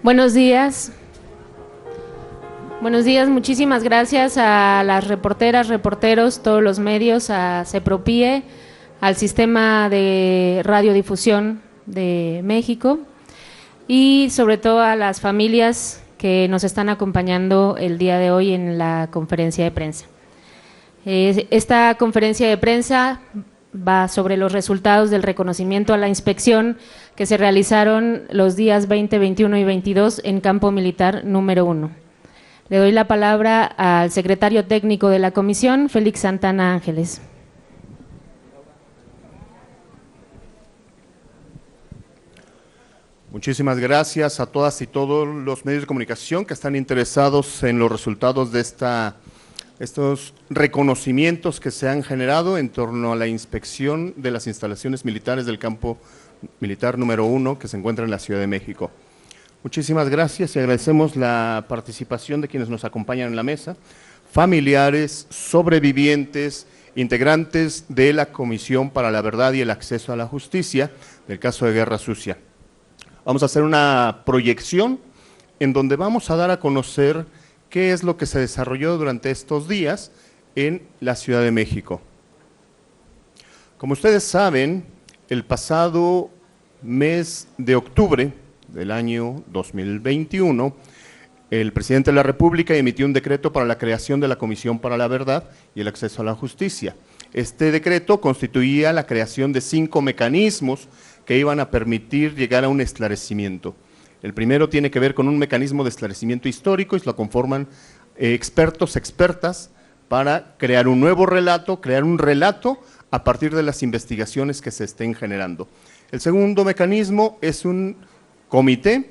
Buenos días. Buenos días, muchísimas gracias a las reporteras, reporteros, todos los medios, a CEPROPIE, al Sistema de Radiodifusión de México y sobre todo a las familias que nos están acompañando el día de hoy en la conferencia de prensa. Esta conferencia de prensa va sobre los resultados del reconocimiento a la inspección que se realizaron los días 20, 21 y 22 en Campo Militar número 1. Le doy la palabra al secretario técnico de la comisión, Félix Santana Ángeles. Muchísimas gracias a todas y todos los medios de comunicación que están interesados en los resultados de estos reconocimientos que se han generado en torno a la inspección de las instalaciones militares del Campo Militar número 1 que se encuentra en la Ciudad de México. Muchísimas gracias y agradecemos la participación de quienes nos acompañan en la mesa, familiares, sobrevivientes, integrantes de la Comisión para la Verdad y el Acceso a la Justicia del caso de Guerra Sucia. Vamos a hacer una proyección en donde vamos a dar a conocer qué es lo que se desarrolló durante estos días en la Ciudad de México. Como ustedes saben, el pasado mes de octubre del año 2021, el presidente de la República emitió un decreto para la creación de la Comisión para la Verdad y el Acceso a la Justicia. Este decreto constituía la creación de 5 mecanismos que iban a permitir llegar a un esclarecimiento. El primero tiene que ver con un mecanismo de esclarecimiento histórico y lo conforman expertos, expertas, para crear un nuevo relato, crear un relato a partir de las investigaciones que se estén generando. El segundo mecanismo es un comité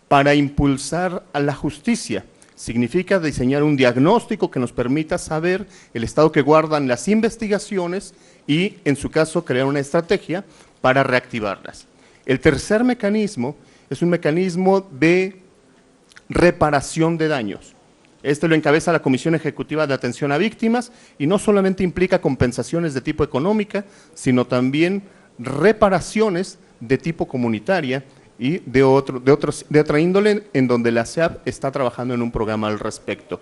para impulsar a la justicia. Significa diseñar un diagnóstico que nos permita saber el estado que guardan las investigaciones y, en su caso, crear una estrategia para reactivarlas. El tercer mecanismo es un mecanismo de reparación de daños. Este lo encabeza la Comisión Ejecutiva de Atención a Víctimas y no solamente implica compensaciones de tipo económica, sino también reparaciones de tipo comunitaria y de otra índole, en donde la SEAP está trabajando en un programa al respecto.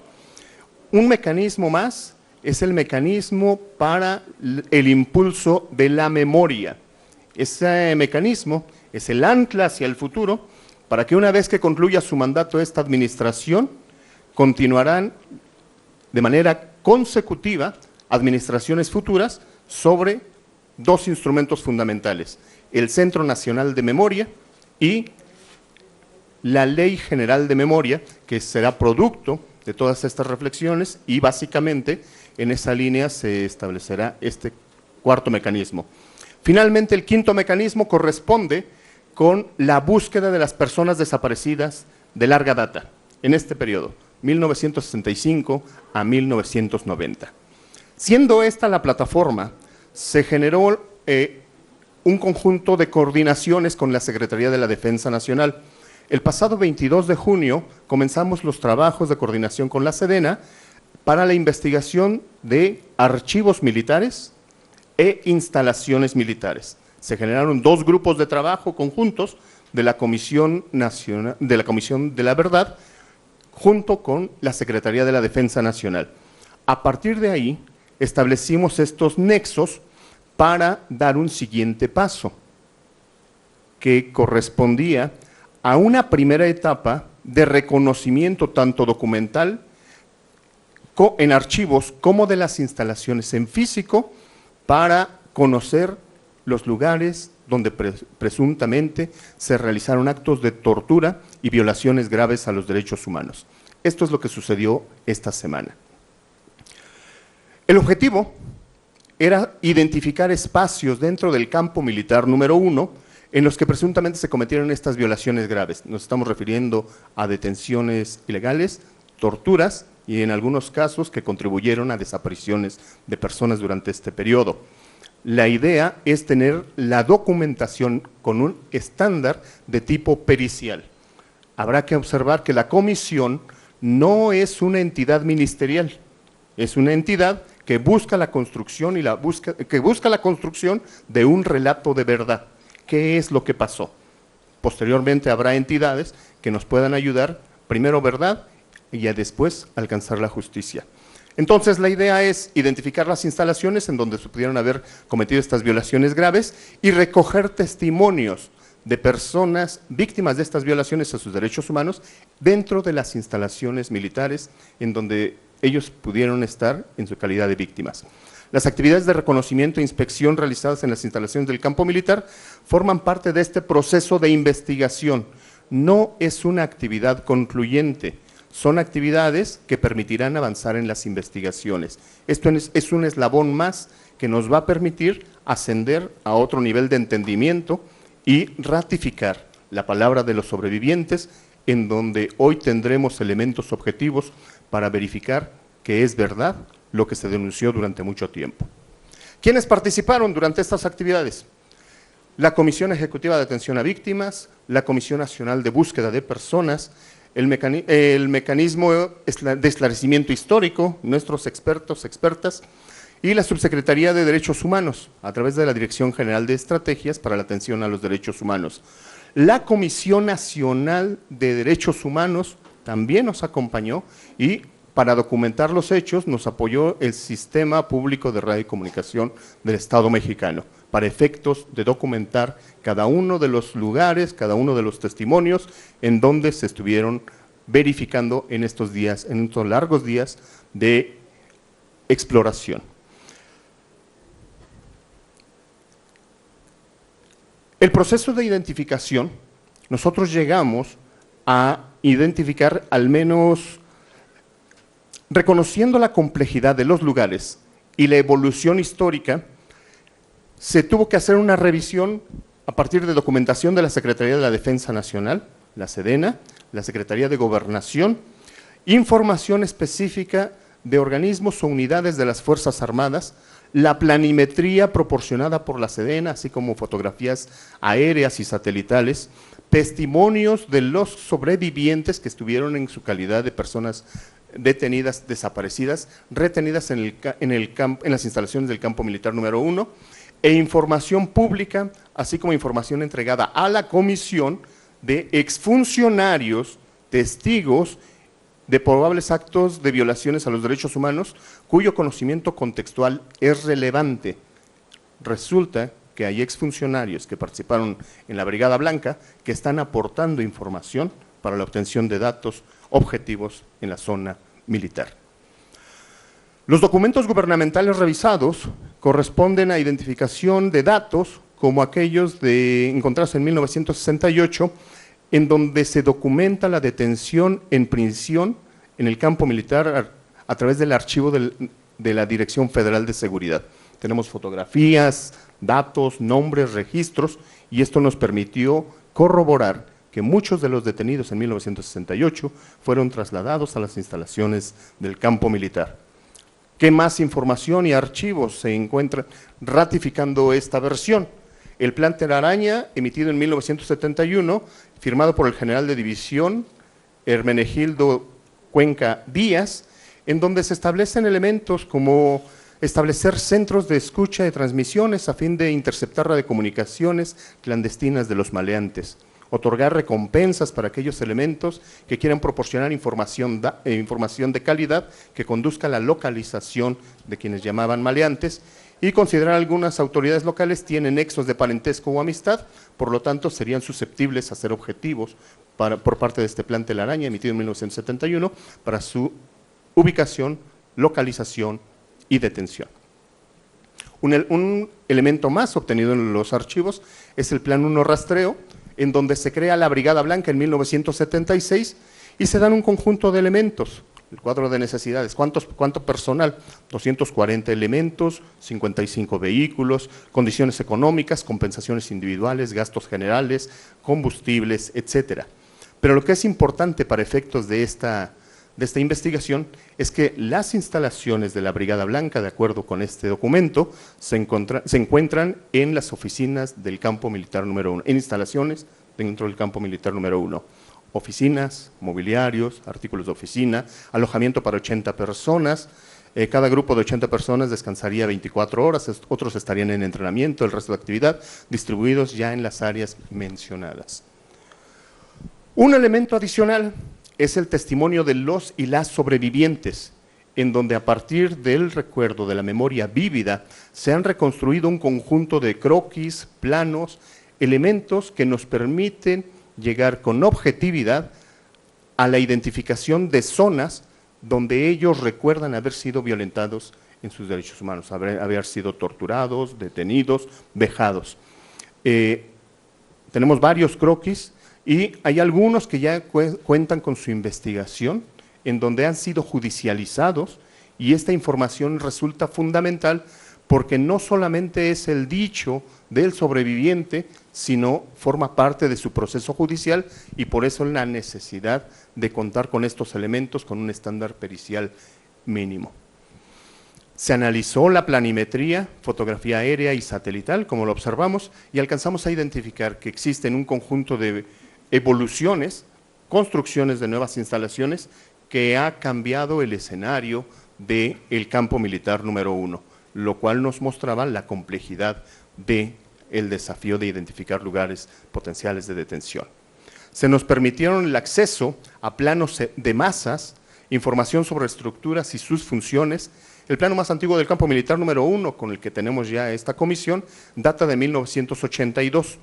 Un mecanismo más es el mecanismo para el impulso de la memoria. Ese mecanismo es el ancla hacia el futuro para que una vez que concluya su mandato esta administración, continuarán de manera consecutiva administraciones futuras sobre 2 instrumentos fundamentales: el Centro Nacional de Memoria y la Ley General de Memoria, que será producto de todas estas reflexiones, y básicamente en esa línea se establecerá este cuarto mecanismo. Finalmente, el quinto mecanismo corresponde con la búsqueda de las personas desaparecidas de larga data, en este periodo, 1965 a 1990. Siendo esta la plataforma, se generó un conjunto de coordinaciones con la Secretaría de la Defensa Nacional. El pasado 22 de junio comenzamos los trabajos de coordinación con la Sedena para la investigación de archivos militares e instalaciones militares. Se generaron 2 grupos de trabajo conjuntos de la Comisión Nacional, de la Comisión de la Verdad, junto con la Secretaría de la Defensa Nacional. A partir de ahí, establecimos estos nexos para dar un siguiente paso, que correspondía a una primera etapa de reconocimiento tanto documental en archivos como de las instalaciones en físico, para conocer los lugares donde presuntamente se realizaron actos de tortura y violaciones graves a los derechos humanos. Esto es lo que sucedió esta semana. El objetivo era identificar espacios dentro del Campo Militar número 1 en los que presuntamente se cometieron estas violaciones graves. Nos estamos refiriendo a detenciones ilegales, torturas y en algunos casos que contribuyeron a desapariciones de personas durante este periodo. La idea es tener la documentación con un estándar de tipo pericial. Habrá que observar que la comisión no es una entidad ministerial, es una entidad que busca la construcción de un relato de verdad. ¿Qué es lo que pasó? Posteriormente habrá entidades que nos puedan ayudar, primero verdad y ya después alcanzar la justicia. Entonces la idea es identificar las instalaciones en donde se pudieron haber cometido estas violaciones graves y recoger testimonios de personas víctimas de estas violaciones a sus derechos humanos dentro de las instalaciones militares en donde ellos pudieron estar en su calidad de víctimas. Las actividades de reconocimiento e inspección realizadas en las instalaciones del campo militar forman parte de este proceso de investigación. No es una actividad concluyente, son actividades que permitirán avanzar en las investigaciones. Esto es un eslabón más que nos va a permitir ascender a otro nivel de entendimiento y ratificar la palabra de los sobrevivientes, en donde hoy tendremos elementos objetivos para verificar que es verdad lo que se denunció durante mucho tiempo. ¿Quiénes participaron durante estas actividades? La Comisión Ejecutiva de Atención a Víctimas, la Comisión Nacional de Búsqueda de Personas, el Mecanismo de Esclarecimiento Histórico, nuestros expertos, expertas, y la Subsecretaría de Derechos Humanos, a través de la Dirección General de Estrategias para la Atención a los Derechos Humanos. La Comisión Nacional de Derechos Humanos también nos acompañó y para documentar los hechos nos apoyó el Sistema Público de Radio y Comunicación del Estado mexicano, para efectos de documentar cada uno de los lugares, cada uno de los testimonios en donde se estuvieron verificando en estos días, en estos largos días de exploración. El proceso de identificación, nosotros llegamos a identificar al menos, reconociendo la complejidad de los lugares y la evolución histórica, se tuvo que hacer una revisión a partir de documentación de la Secretaría de la Defensa Nacional, la Sedena, la Secretaría de Gobernación, información específica de organismos o unidades de las Fuerzas Armadas, la planimetría proporcionada por la Sedena, así como fotografías aéreas y satelitales, testimonios de los sobrevivientes que estuvieron en su calidad de personas detenidas, desaparecidas, retenidas en las instalaciones del campo militar número 1, e información pública, así como información entregada a la comisión de exfuncionarios, testigos de probables actos de violaciones a los derechos humanos, cuyo conocimiento contextual es relevante. Resulta que hay exfuncionarios que participaron en la Brigada Blanca que están aportando información para la obtención de datos objetivos en la zona militar. Los documentos gubernamentales revisados corresponden a identificación de datos como aquellos encontrados en 1968, en donde se documenta la detención en prisión en el campo militar a través del archivo de la Dirección Federal de Seguridad. Tenemos fotografías, datos, nombres, registros, y esto nos permitió corroborar que muchos de los detenidos en 1968 fueron trasladados a las instalaciones del campo militar. ¿Qué más información y archivos se encuentran ratificando esta versión? El Plan Telaraña, emitido en 1971, firmado por el general de división Hermenegildo Cuenca Díaz, en donde se establecen elementos como establecer centros de escucha de transmisiones a fin de interceptar radiocomunicaciones clandestinas de los maleantes, otorgar recompensas para aquellos elementos que quieran proporcionar información de calidad que conduzca a la localización de quienes llamaban maleantes, y considerar algunas autoridades locales tienen nexos de parentesco o amistad, por lo tanto serían susceptibles a ser objetivos por parte de este Plan Telaraña, emitido en 1971, para su ubicación, localización y detención. Un elemento más obtenido en los archivos es el Plan 1 Rastreo, en donde se crea la Brigada Blanca en 1976 y se dan un conjunto de elementos. El cuadro de necesidades, ¿cuánto personal? 240 elementos, 55 vehículos, condiciones económicas, compensaciones individuales, gastos generales, combustibles, etcétera. Pero lo que es importante para efectos de esta investigación es que las instalaciones de la Brigada Blanca, de acuerdo con este documento, se encuentran en las oficinas del campo militar número 1, en instalaciones dentro del campo militar número 1. Oficinas, mobiliarios, artículos de oficina, alojamiento para 80 personas, cada grupo de 80 personas descansaría 24 horas, otros estarían en entrenamiento, el resto de actividad, distribuidos ya en las áreas mencionadas. Un elemento adicional es el testimonio de los y las sobrevivientes, en donde a partir del recuerdo de la memoria vívida se han reconstruido un conjunto de croquis, planos, elementos que nos permiten llegar con objetividad a la identificación de zonas donde ellos recuerdan haber sido violentados en sus derechos humanos, haber sido torturados, detenidos, vejados. Tenemos varios croquis y hay algunos que ya cuentan con su investigación, en donde han sido judicializados, y esta información resulta fundamental porque no solamente es el dicho del sobreviviente, sino forma parte de su proceso judicial, y por eso la necesidad de contar con estos elementos con un estándar pericial mínimo. Se analizó la planimetría, fotografía aérea y satelital, como lo observamos, y alcanzamos a identificar que existen un conjunto de evoluciones, construcciones de nuevas instalaciones que ha cambiado el escenario del campo militar número 1, lo cual nos mostraba la complejidad del desafío de identificar lugares potenciales de detención. Se nos permitieron el acceso a planos de masas, información sobre estructuras y sus funciones. El plano más antiguo del campo militar número 1, con el que tenemos ya esta comisión, data de 1982,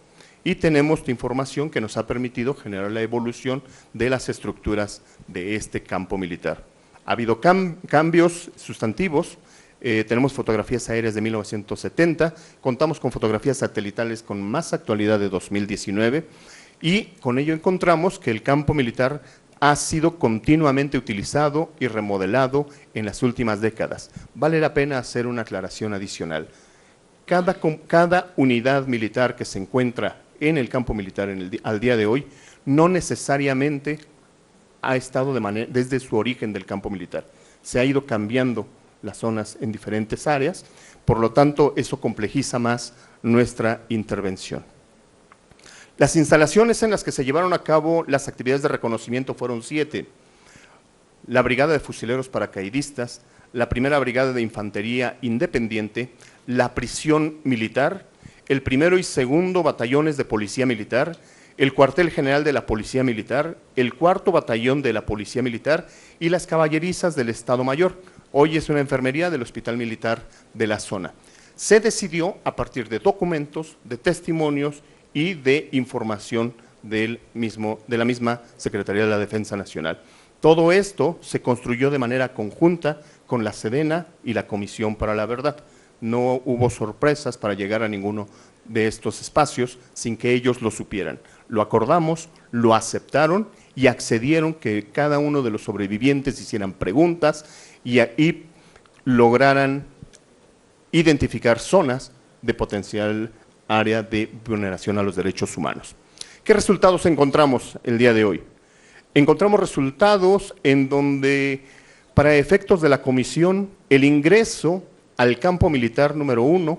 y tenemos información que nos ha permitido generar la evolución de las estructuras de este campo militar. Ha habido cambios sustantivos. Tenemos fotografías aéreas de 1970, contamos con fotografías satelitales con más actualidad de 2019, y con ello encontramos que el campo militar ha sido continuamente utilizado y remodelado en las últimas décadas. Vale la pena hacer una aclaración adicional. Cada unidad militar que se encuentra en el campo militar al día de hoy no necesariamente ha estado desde su origen del campo militar. Se ha ido cambiando las zonas en diferentes áreas, por lo tanto eso complejiza más nuestra intervención. Las instalaciones en las que se llevaron a cabo las actividades de reconocimiento fueron 7. La Brigada de Fusileros Paracaidistas, la Primera Brigada de Infantería Independiente, la Prisión Militar, el 1° y 2° Batallones de Policía Militar, el Cuartel General de la Policía Militar, el 4º Batallón de la Policía Militar y las Caballerizas del Estado Mayor. Hoy es una enfermería del Hospital Militar de la zona. Se decidió a partir de documentos, de testimonios y de información de la misma Secretaría de la Defensa Nacional. Todo esto se construyó de manera conjunta con la Sedena y la Comisión para la Verdad. No hubo sorpresas para llegar a ninguno de estos espacios sin que ellos lo supieran. Lo acordamos, lo aceptaron y accedieron que cada uno de los sobrevivientes hicieran preguntas y lograran identificar zonas de potencial área de vulneración a los derechos humanos. ¿Qué resultados encontramos el día de hoy? Encontramos resultados en donde, para efectos de la comisión, el ingreso al campo militar número 1,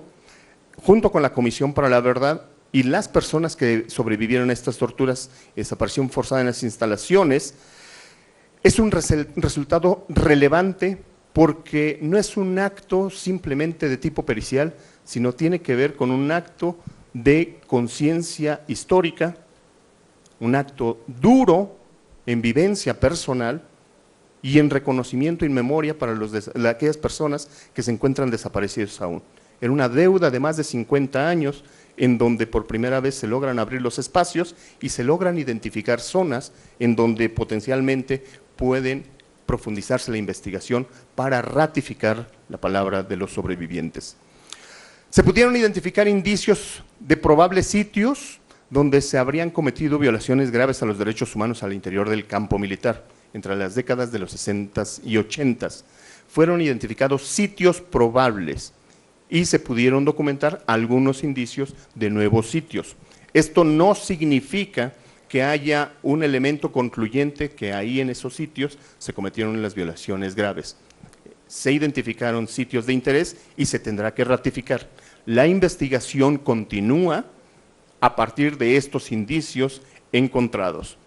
junto con la Comisión para la Verdad y las personas que sobrevivieron a estas torturas, desaparición forzada en las instalaciones, es un resultado relevante porque no es un acto simplemente de tipo pericial, sino tiene que ver con un acto de conciencia histórica, un acto duro en vivencia personal y en reconocimiento y memoria para aquellas personas que se encuentran desaparecidos aún. Era una deuda de más de 50 años en donde por primera vez se logran abrir los espacios y se logran identificar zonas en donde potencialmente pueden profundizarse la investigación para ratificar la palabra de los sobrevivientes. Se pudieron identificar indicios de probables sitios donde se habrían cometido violaciones graves a los derechos humanos al interior del campo militar, entre las décadas de los 60s y 80s. Fueron identificados sitios probables y se pudieron documentar algunos indicios de nuevos sitios. Esto no significa que haya un elemento concluyente que ahí en esos sitios se cometieron las violaciones graves. Se identificaron sitios de interés y se tendrá que ratificar. La investigación continúa a partir de estos indicios encontrados.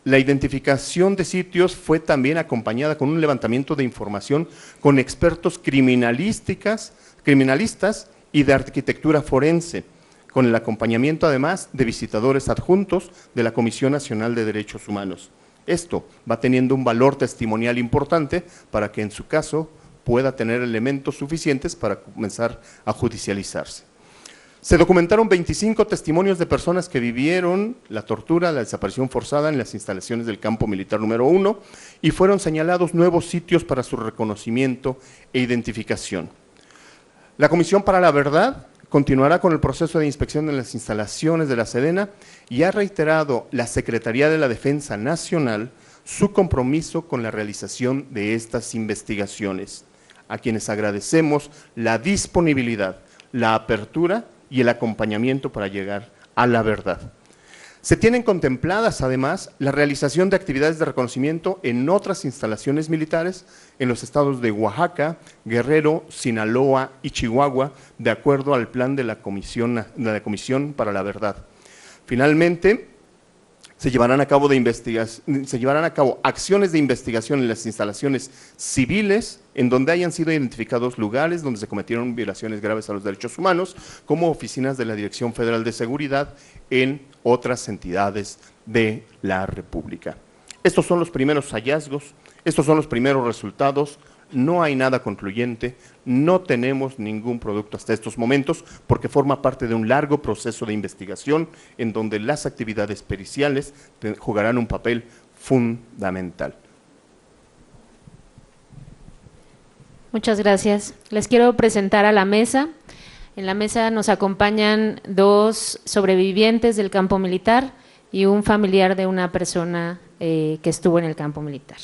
La identificación de sitios fue también acompañada con un levantamiento de información con expertos criminalistas y de arquitectura forense, con el acompañamiento además de visitadores adjuntos de la Comisión Nacional de Derechos Humanos. Esto va teniendo un valor testimonial importante para que en su caso pueda tener elementos suficientes para comenzar a judicializarse. Se documentaron 25 testimonios de personas que vivieron la tortura, la desaparición forzada en las instalaciones del campo militar número 1 y fueron señalados nuevos sitios para su reconocimiento e identificación. La Comisión para la Verdad continuará con el proceso de inspección de las instalaciones de la Sedena y ha reiterado la Secretaría de la Defensa Nacional su compromiso con la realización de estas investigaciones, a quienes agradecemos la disponibilidad, la apertura y el acompañamiento para llegar a la verdad. Se tienen contempladas, además, la realización de actividades de reconocimiento en otras instalaciones militares en los estados de Oaxaca, Guerrero, Sinaloa y Chihuahua, de acuerdo al plan de la Comisión para la Verdad. Finalmente, se llevarán a cabo acciones de investigación en las instalaciones civiles en donde hayan sido identificados lugares donde se cometieron violaciones graves a los derechos humanos, como oficinas de la Dirección Federal de Seguridad en otras entidades de la República. Estos son los primeros hallazgos, estos son los primeros resultados. No hay nada concluyente, no tenemos ningún producto hasta estos momentos porque forma parte de un largo proceso de investigación en donde las actividades periciales jugarán un papel fundamental. Muchas gracias. Les quiero presentar a la mesa. En la mesa nos acompañan 2 sobrevivientes del campo militar y un familiar de una persona que estuvo en el campo militar.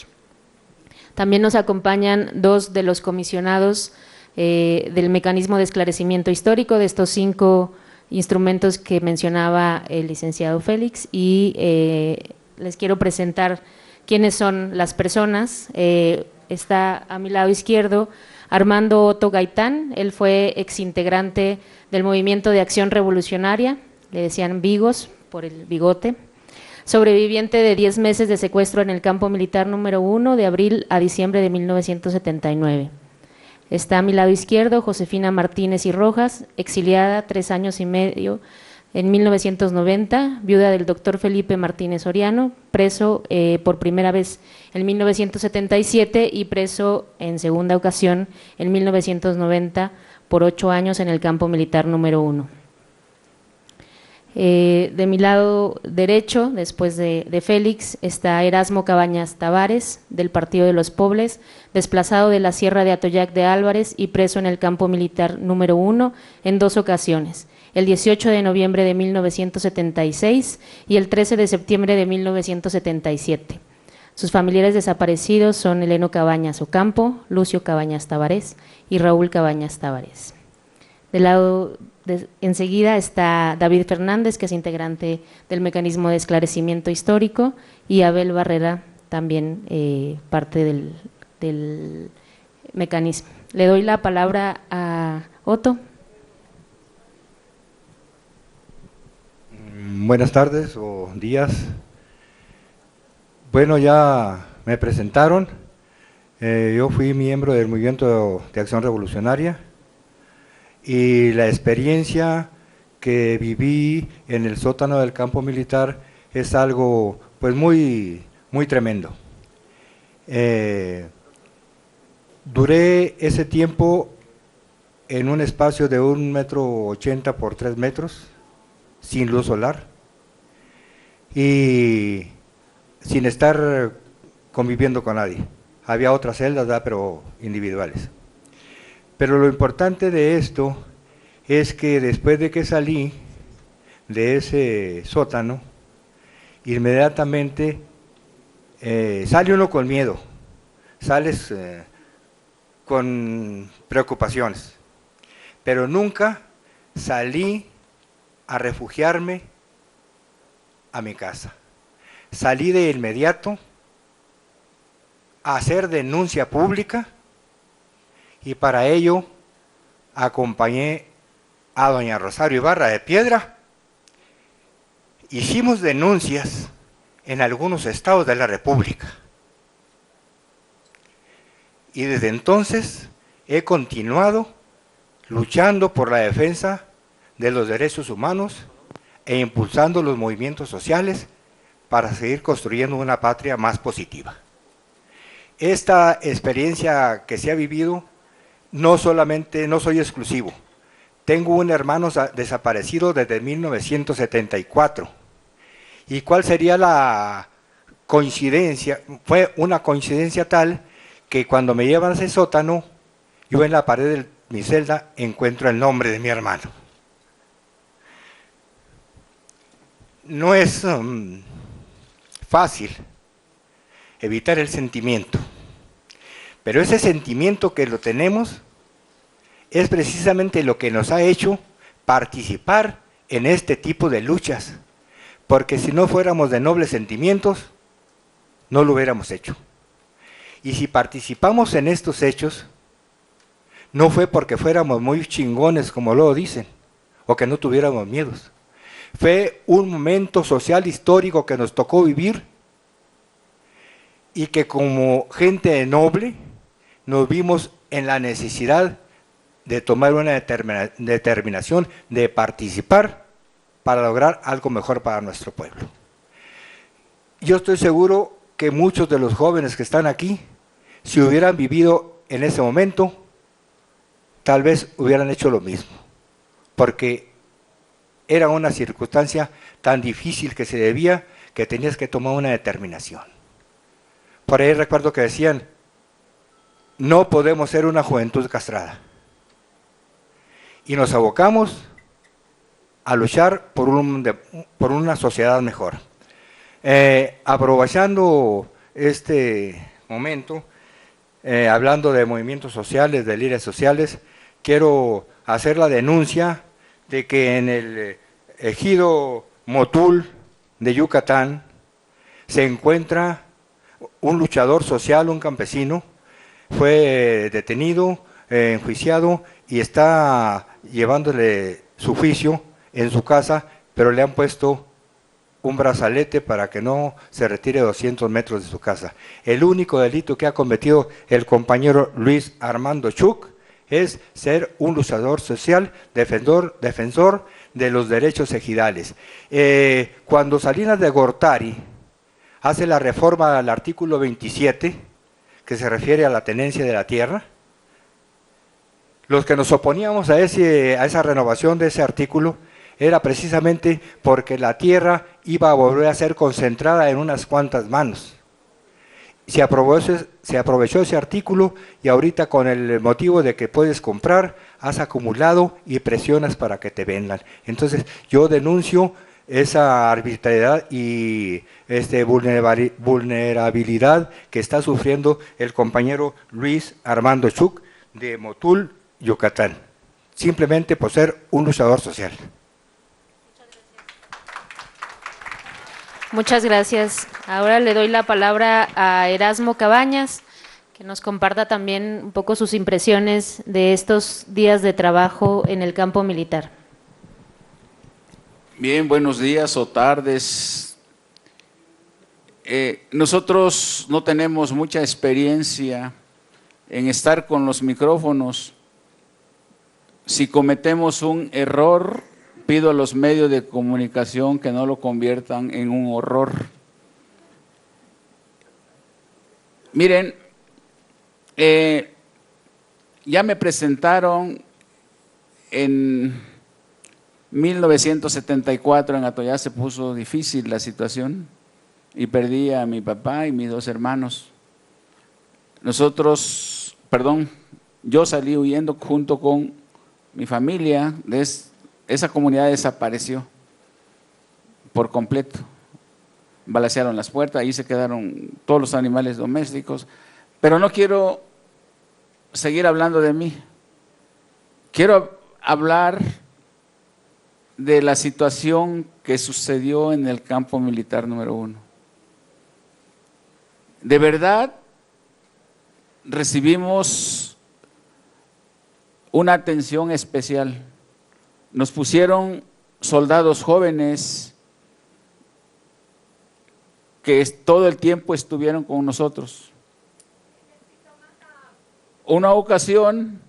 También nos acompañan 2 de los comisionados del mecanismo de esclarecimiento histórico de estos 5 instrumentos que mencionaba el licenciado Félix y les quiero presentar quiénes son las personas. Está a mi lado izquierdo Armando Otto Gaitán, él fue exintegrante del Movimiento de Acción Revolucionaria, le decían Vigos por el bigote. Sobreviviente de 10 meses de secuestro en el campo militar número 1 de abril a diciembre de 1979. Está a mi lado izquierdo Josefina Martínez y Rojas, exiliada 3 años y medio en 1990, viuda del doctor Felipe Martínez Soriano, preso por primera vez en 1977 y preso en segunda ocasión en 1990 por 8 años en el campo militar número 1. De mi lado derecho, después de Félix, está Erasmo Cabañas Tavares, del Partido de los Pobres, desplazado de la Sierra de Atoyac de Álvarez y preso en el campo militar número 1 en 2 ocasiones, el 18 de noviembre de 1976 y el 13 de septiembre de 1977. Sus familiares desaparecidos son Eleno Cabañas Ocampo, Lucio Cabañas Tavares y Raúl Cabañas Tavares. Del lado enseguida está David Fernández, que es integrante del mecanismo de esclarecimiento histórico, y Abel Barrera, también parte del mecanismo. Le doy la palabra a Otto. Buenas tardes o días. Bueno, ya me presentaron. Yo fui miembro del Movimiento de Acción Revolucionaria. Y la experiencia que viví en el sótano del campo militar es algo pues muy tremendo. Duré ese tiempo en un espacio de 1,80 m por 3 metros, sin luz solar y sin estar conviviendo con nadie. Había otras celdas, ¿verdad?, pero individuales. Pero lo importante de esto es que después de que salí de ese sótano, inmediatamente sale uno con miedo, sales con preocupaciones, pero nunca salí a refugiarme a mi casa. Salí de inmediato a hacer denuncia pública y para ello acompañé a doña Rosario Ibarra de Piedra. Hicimos denuncias en algunos estados de la República. Y desde entonces he continuado luchando por la defensa de los derechos humanos e impulsando los movimientos sociales para seguir construyendo una patria más positiva. Esta experiencia que se ha vivido, no soy exclusivo. Tengo un hermano desaparecido desde 1974. ¿Y cuál sería la coincidencia? Fue una coincidencia tal que cuando me llevan a ese sótano, yo en la pared de mi celda encuentro el nombre de mi hermano. No es fácil evitar el sentimiento, pero ese sentimiento que lo tenemos es precisamente lo que nos ha hecho participar en este tipo de luchas, porque si no fuéramos de nobles sentimientos, no lo hubiéramos hecho. Y si participamos en estos hechos, no fue porque fuéramos muy chingones, como luego dicen, o que no tuviéramos miedos. Fue un momento social histórico que nos tocó vivir y que como gente noble nos vimos en la necesidad de tomar una determinación de participar para lograr algo mejor para nuestro pueblo. Yo estoy seguro que muchos de los jóvenes que están aquí, si hubieran vivido en ese momento, tal vez hubieran hecho lo mismo, porque era una circunstancia tan difícil que se debía que tenías que tomar una determinación. Por ahí recuerdo que decían, no podemos ser una juventud castrada. Y nos abocamos a luchar por una sociedad mejor. Aprovechando este momento, hablando de movimientos sociales, de líderes sociales, quiero hacer la denuncia de que en el ejido Motul de Yucatán se encuentra un luchador social, un campesino, fue detenido, enjuiciado y está llevándole su juicio en su casa, pero le han puesto un brazalete para que no se retire 200 metros de su casa. El único delito que ha cometido el compañero Luis Armando Chuc es ser un luchador social, defensor de los derechos ejidales. Cuando Salinas de Gortari hace la reforma al artículo 27, que se refiere a la tenencia de la tierra, los que nos oponíamos a esa renovación de ese artículo era precisamente porque la tierra iba a volver a ser concentrada en unas cuantas manos. Se aprovechó ese artículo y ahorita con el motivo de que puedes comprar, has acumulado y presionas para que te vendan. Entonces yo denuncio esa arbitrariedad y vulnerabilidad que está sufriendo el compañero Luis Armando Chuc de Motul, Yucatán, simplemente por ser un luchador social. Muchas gracias. Ahora le doy la palabra a Erasmo Cabañas, que nos comparta también un poco sus impresiones de estos días de trabajo en el campo militar. Bien, buenos días o tardes. Nosotros no tenemos mucha experiencia en estar con los micrófonos. Si cometemos un error, pido a los medios de comunicación que no lo conviertan en un horror. Miren, ya me presentaron en 1974, en Atoyac se puso difícil la situación y perdí a mi papá y mis dos hermanos. Yo salí huyendo junto con mi familia, esa comunidad desapareció por completo. Balacearon las puertas, ahí se quedaron todos los animales domésticos. Pero no quiero seguir hablando de mí. Quiero hablar de la situación que sucedió en el campo militar número 1. De verdad, recibimos una atención especial. Nos pusieron soldados jóvenes que todo el tiempo estuvieron con nosotros. Una ocasión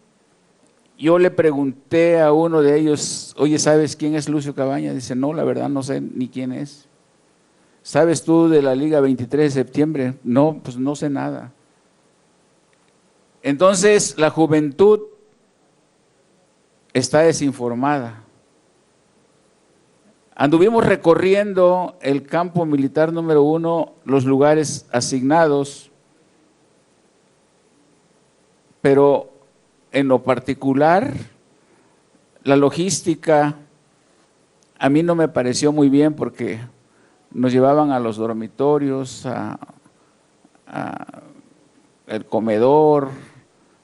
yo le pregunté a uno de ellos, oye, ¿sabes quién es Lucio Cabañas? Dice, no, la verdad no sé ni quién es. ¿Sabes tú de la Liga 23 de septiembre? No, pues no sé nada. Entonces, la juventud está desinformada. Anduvimos recorriendo el campo militar número 1, los lugares asignados, pero en lo particular, la logística a mí no me pareció muy bien porque nos llevaban a los dormitorios, al comedor,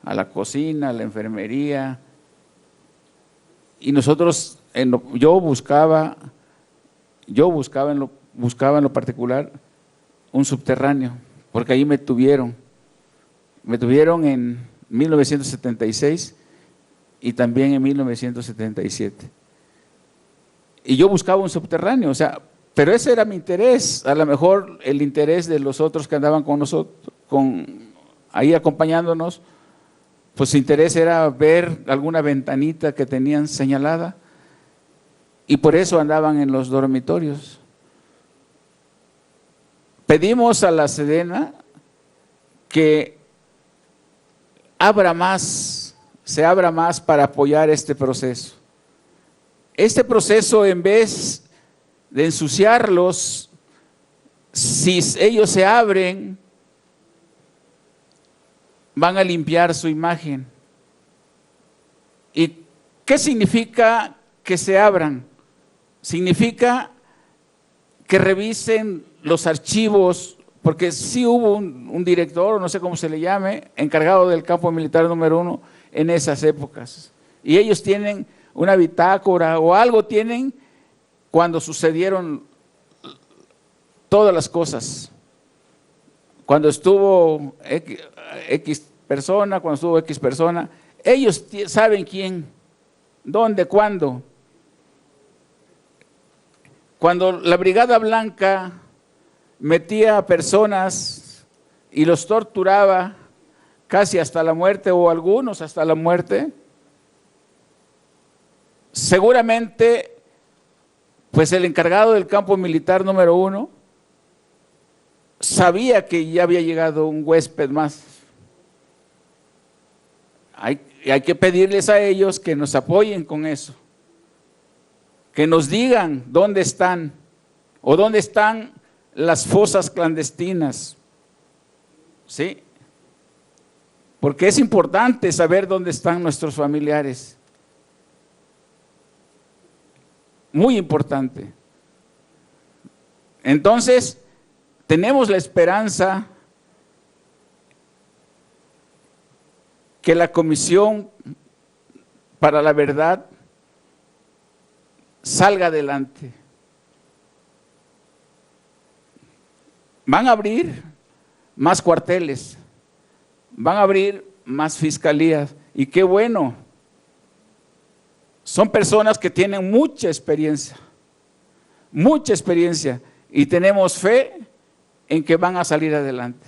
a la cocina, a la enfermería, y nosotros, yo buscaba en lo particular un subterráneo, porque ahí me tuvieron en 1976 y también en 1977. Y yo buscaba un subterráneo, o sea, pero ese era mi interés, a lo mejor el interés de los otros que andaban con nosotros, ahí acompañándonos, pues su interés era ver alguna ventanita que tenían señalada y por eso andaban en los dormitorios. Pedimos a la Sedena que se abra más para apoyar este proceso. Este proceso, en vez de ensuciarlos, si ellos se abren, van a limpiar su imagen. ¿Y qué significa que se abran? Significa que revisen los archivos, porque sí hubo un director, o no sé cómo se le llame, encargado del campo militar número 1 en esas épocas. Y ellos tienen una bitácora o algo tienen cuando sucedieron todas las cosas. Cuando estuvo X persona, cuando estuvo X persona, ellos saben quién, dónde, cuándo. Cuando la Brigada Blanca metía a personas y los torturaba casi hasta la muerte, o algunos hasta la muerte, seguramente pues el encargado del campo militar número 1 sabía que ya había llegado un huésped más. Hay que pedirles a ellos que nos apoyen con eso, que nos digan dónde están o dónde están las fosas clandestinas, ¿sí? Porque es importante saber dónde están nuestros familiares. Muy importante. Entonces, tenemos la esperanza que la Comisión para la Verdad salga adelante. Van a abrir más cuarteles, van a abrir más fiscalías, y qué bueno. Son personas que tienen mucha experiencia, y tenemos fe en que van a salir adelante.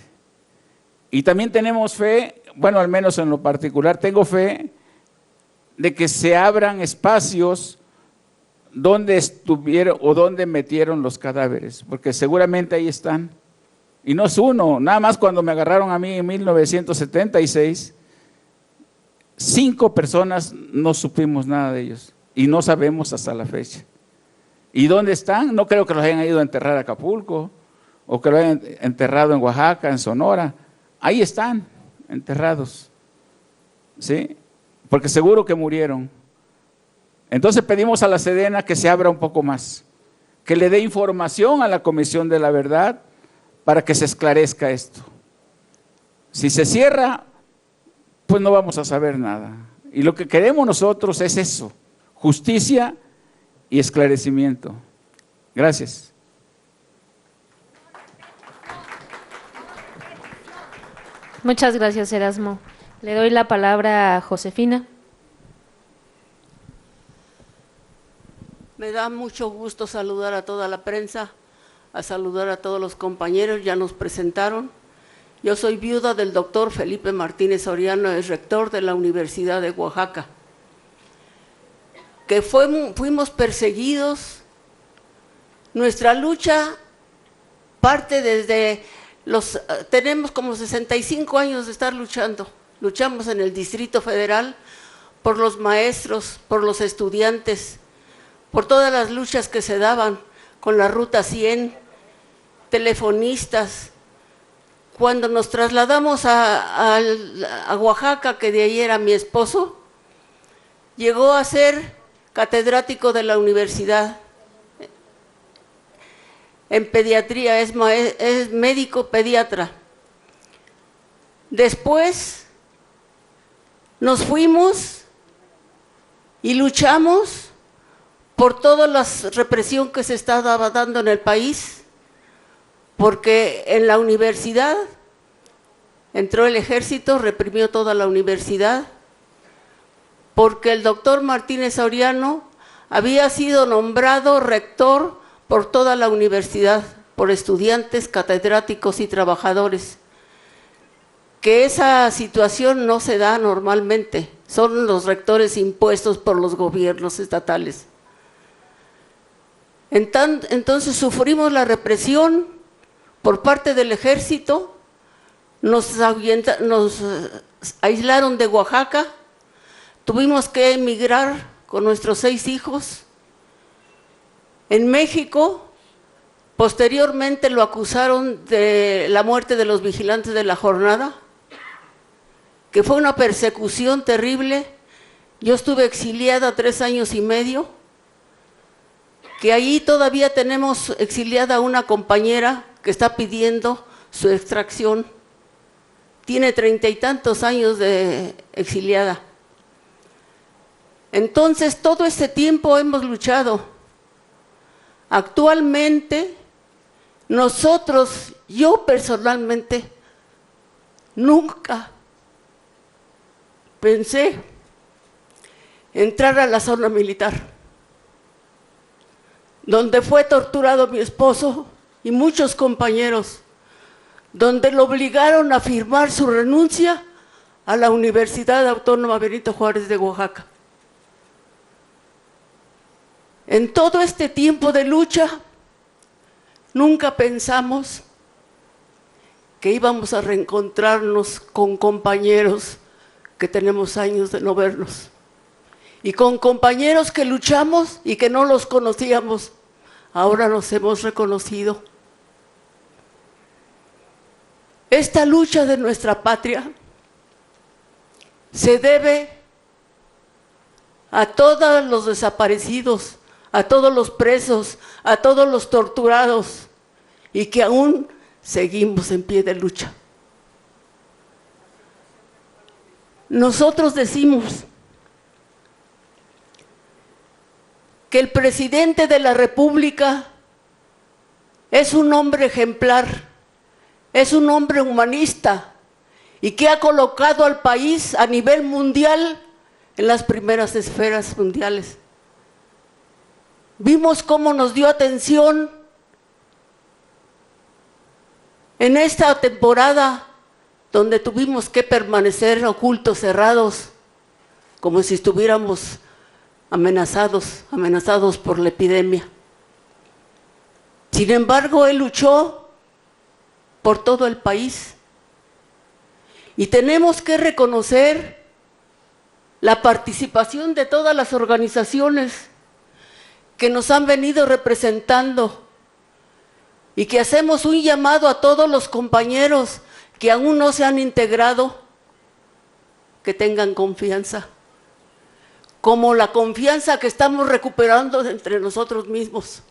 Y también tenemos fe, bueno, al menos en lo particular, tengo fe de que se abran espacios donde estuvieron o donde metieron los cadáveres, porque seguramente ahí están. Y no es uno, nada más cuando me agarraron a mí en 1976, 5 personas no supimos nada de ellos y no sabemos hasta la fecha. ¿Y dónde están? No creo que los hayan ido a enterrar a Acapulco o que lo hayan enterrado en Oaxaca, en Sonora. Ahí están enterrados, ¿sí? Porque seguro que murieron. Entonces pedimos a la Sedena que se abra un poco más, que le dé información a la Comisión de la Verdad para que se esclarezca esto. Si se cierra, pues no vamos a saber nada. Y lo que queremos nosotros es eso, justicia y esclarecimiento. Gracias. Muchas gracias, Erasmo. Le doy la palabra a Josefina. Me da mucho gusto saludar a toda la prensa, a saludar a todos los compañeros, ya nos presentaron. Yo soy viuda del doctor Felipe Martínez Soriano, es rector de la Universidad de Oaxaca. que fuimos perseguidos. Nuestra lucha parte desde tenemos como 65 años de estar luchando. Luchamos en el Distrito Federal por los maestros, por los estudiantes, por todas las luchas que se daban con la Ruta 100, telefonistas. Cuando nos trasladamos a Oaxaca, que de ahí era mi esposo, llegó a ser catedrático de la universidad en pediatría, es médico pediatra. Después nos fuimos y luchamos por toda la represión que se estaba dando en el país, porque en la universidad entró el ejército, reprimió toda la universidad, porque el doctor Martínez Soriano había sido nombrado rector por toda la universidad, por estudiantes, catedráticos y trabajadores, que esa situación no se da normalmente, son los rectores impuestos por los gobiernos estatales. Entonces sufrimos la represión por parte del ejército, nos aislaron de Oaxaca, tuvimos que emigrar con nuestros 6 hijos. En México, posteriormente lo acusaron de la muerte de los vigilantes de la jornada, que fue una persecución terrible. Yo estuve exiliada 3 años y medio, que ahí todavía tenemos exiliada a una compañera que está pidiendo su extracción. Tiene 30 y tantos años de exiliada. Entonces, todo este tiempo hemos luchado. Actualmente, nosotros, yo personalmente, nunca pensé entrar a la zona militar, donde fue torturado mi esposo y muchos compañeros, donde lo obligaron a firmar su renuncia a la Universidad Autónoma Benito Juárez de Oaxaca. En todo este tiempo de lucha, nunca pensamos que íbamos a reencontrarnos con compañeros que tenemos años de no vernos, y con compañeros que luchamos y que no los conocíamos, ahora nos hemos reconocido. Esta lucha de nuestra patria se debe a todos los desaparecidos, a todos los presos, a todos los torturados, y que aún seguimos en pie de lucha. Nosotros decimos que el presidente de la República es un hombre ejemplar, es un hombre humanista, y que ha colocado al país a nivel mundial en las primeras esferas mundiales. Vimos cómo nos dio atención en esta temporada donde tuvimos que permanecer ocultos, cerrados, como si estuviéramos amenazados por la epidemia. Sin embargo, él luchó por todo el país, y tenemos que reconocer la participación de todas las organizaciones que nos han venido representando, y que hacemos un llamado a todos los compañeros que aún no se han integrado, que tengan confianza, como la confianza que estamos recuperando entre nosotros mismos.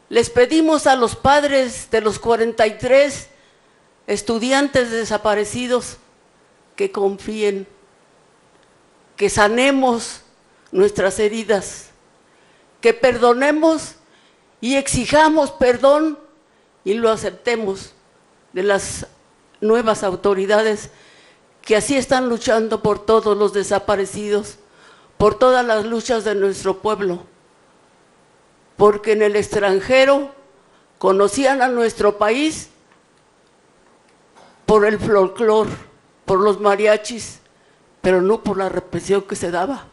Les pedimos a los padres de los 43 estudiantes desaparecidos que confíen, que sanemos nuestras heridas, que perdonemos y exijamos perdón y lo aceptemos de las nuevas autoridades que así están luchando por todos los desaparecidos, por todas las luchas de nuestro pueblo, porque en el extranjero conocían a nuestro país por el folclor, por los mariachis, pero no por la represión que se daba.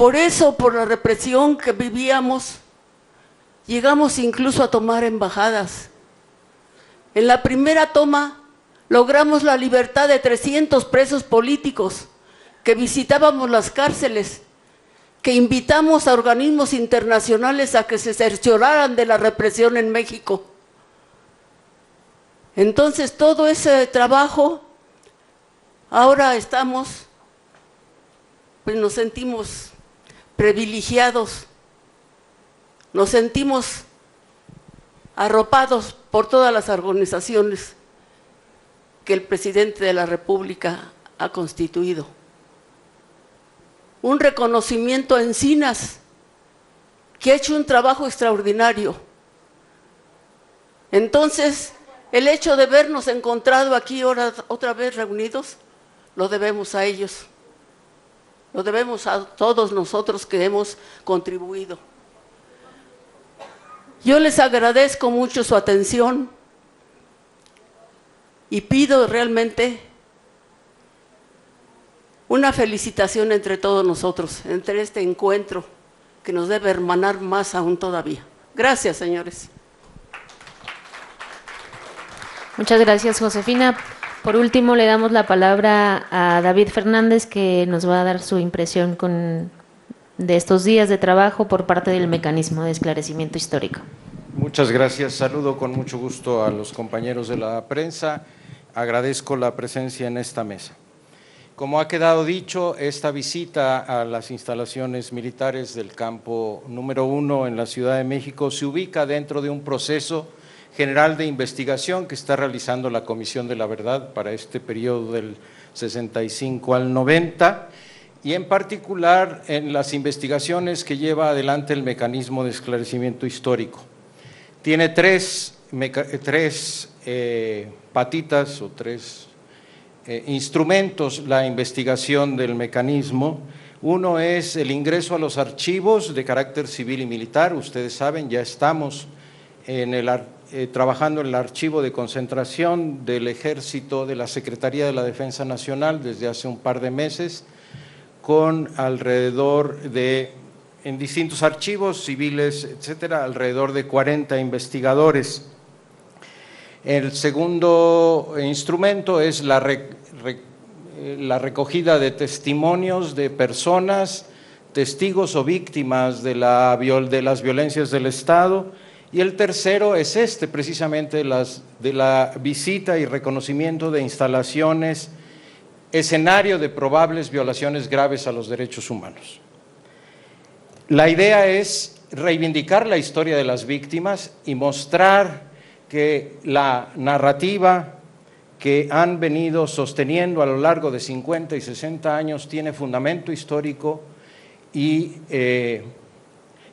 Por eso, por la represión que vivíamos, llegamos incluso a tomar embajadas. En la primera toma logramos la libertad de 300 presos políticos que visitábamos las cárceles, que invitamos a organismos internacionales a que se cercioraran de la represión en México. Entonces, todo ese trabajo, ahora estamos, pues nos sentimos privilegiados, nos sentimos arropados por todas las organizaciones que el presidente de la República ha constituido. Un reconocimiento a Encinas, que ha hecho un trabajo extraordinario. Entonces, el hecho de vernos encontrado aquí otra vez reunidos, lo debemos a ellos. Lo debemos a todos nosotros que hemos contribuido. Yo les agradezco mucho su atención y pido realmente una felicitación entre todos nosotros, entre este encuentro que nos debe hermanar más aún todavía. Gracias, señores. Muchas gracias, Josefina. Por último, le damos la palabra a David Fernández, que nos va a dar su impresión de estos días de trabajo por parte del Mecanismo de Esclarecimiento Histórico. Muchas gracias. Saludo con mucho gusto a los compañeros de la prensa. Agradezco la presencia en esta mesa. Como ha quedado dicho, esta visita a las instalaciones militares del campo número 1 en la Ciudad de México se ubica dentro de un proceso general de investigación que está realizando la Comisión de la Verdad para este periodo del 65 al 90 y en particular en las investigaciones que lleva adelante el Mecanismo de Esclarecimiento Histórico. Tiene tres patitas o tres instrumentos la investigación del mecanismo. Uno es el ingreso a los archivos de carácter civil y militar. Ustedes saben, ya estamos trabajando en el archivo de concentración del Ejército de la Secretaría de la Defensa Nacional desde hace un par de meses, con alrededor de, en distintos archivos civiles, etcétera, alrededor de 40 investigadores. El segundo instrumento es la recogida de testimonios de personas, testigos o víctimas de las violencias del Estado. Y el tercero es precisamente de la visita y reconocimiento de instalaciones, escenario de probables violaciones graves a los derechos humanos. La idea es reivindicar la historia de las víctimas y mostrar que la narrativa que han venido sosteniendo a lo largo de 50 y 60 años tiene fundamento histórico y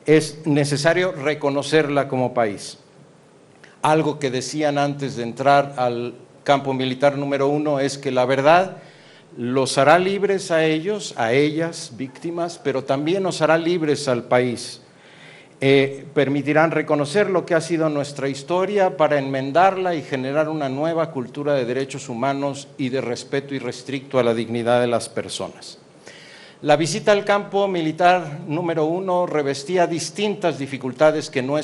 es necesario reconocerla como país. Algo que decían antes de entrar al campo militar número 1 es que la verdad los hará libres a ellos, a ellas, víctimas, pero también nos hará libres al país. Permitirán reconocer lo que ha sido nuestra historia para enmendarla y generar una nueva cultura de derechos humanos y de respeto irrestricto a la dignidad de las personas. La visita al campo militar número 1 revestía distintas dificultades que no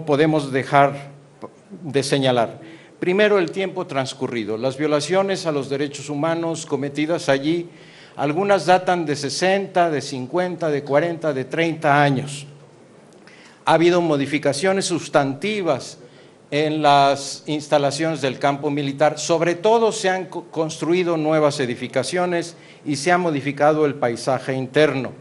podemos dejar de señalar. Primero, el tiempo transcurrido. Las violaciones a los derechos humanos cometidas allí, algunas datan de 60, de 50, de 40, de 30 años. Ha habido modificaciones sustantivas en las instalaciones del campo militar, sobre todo se han construido nuevas edificaciones y se ha modificado el paisaje interno.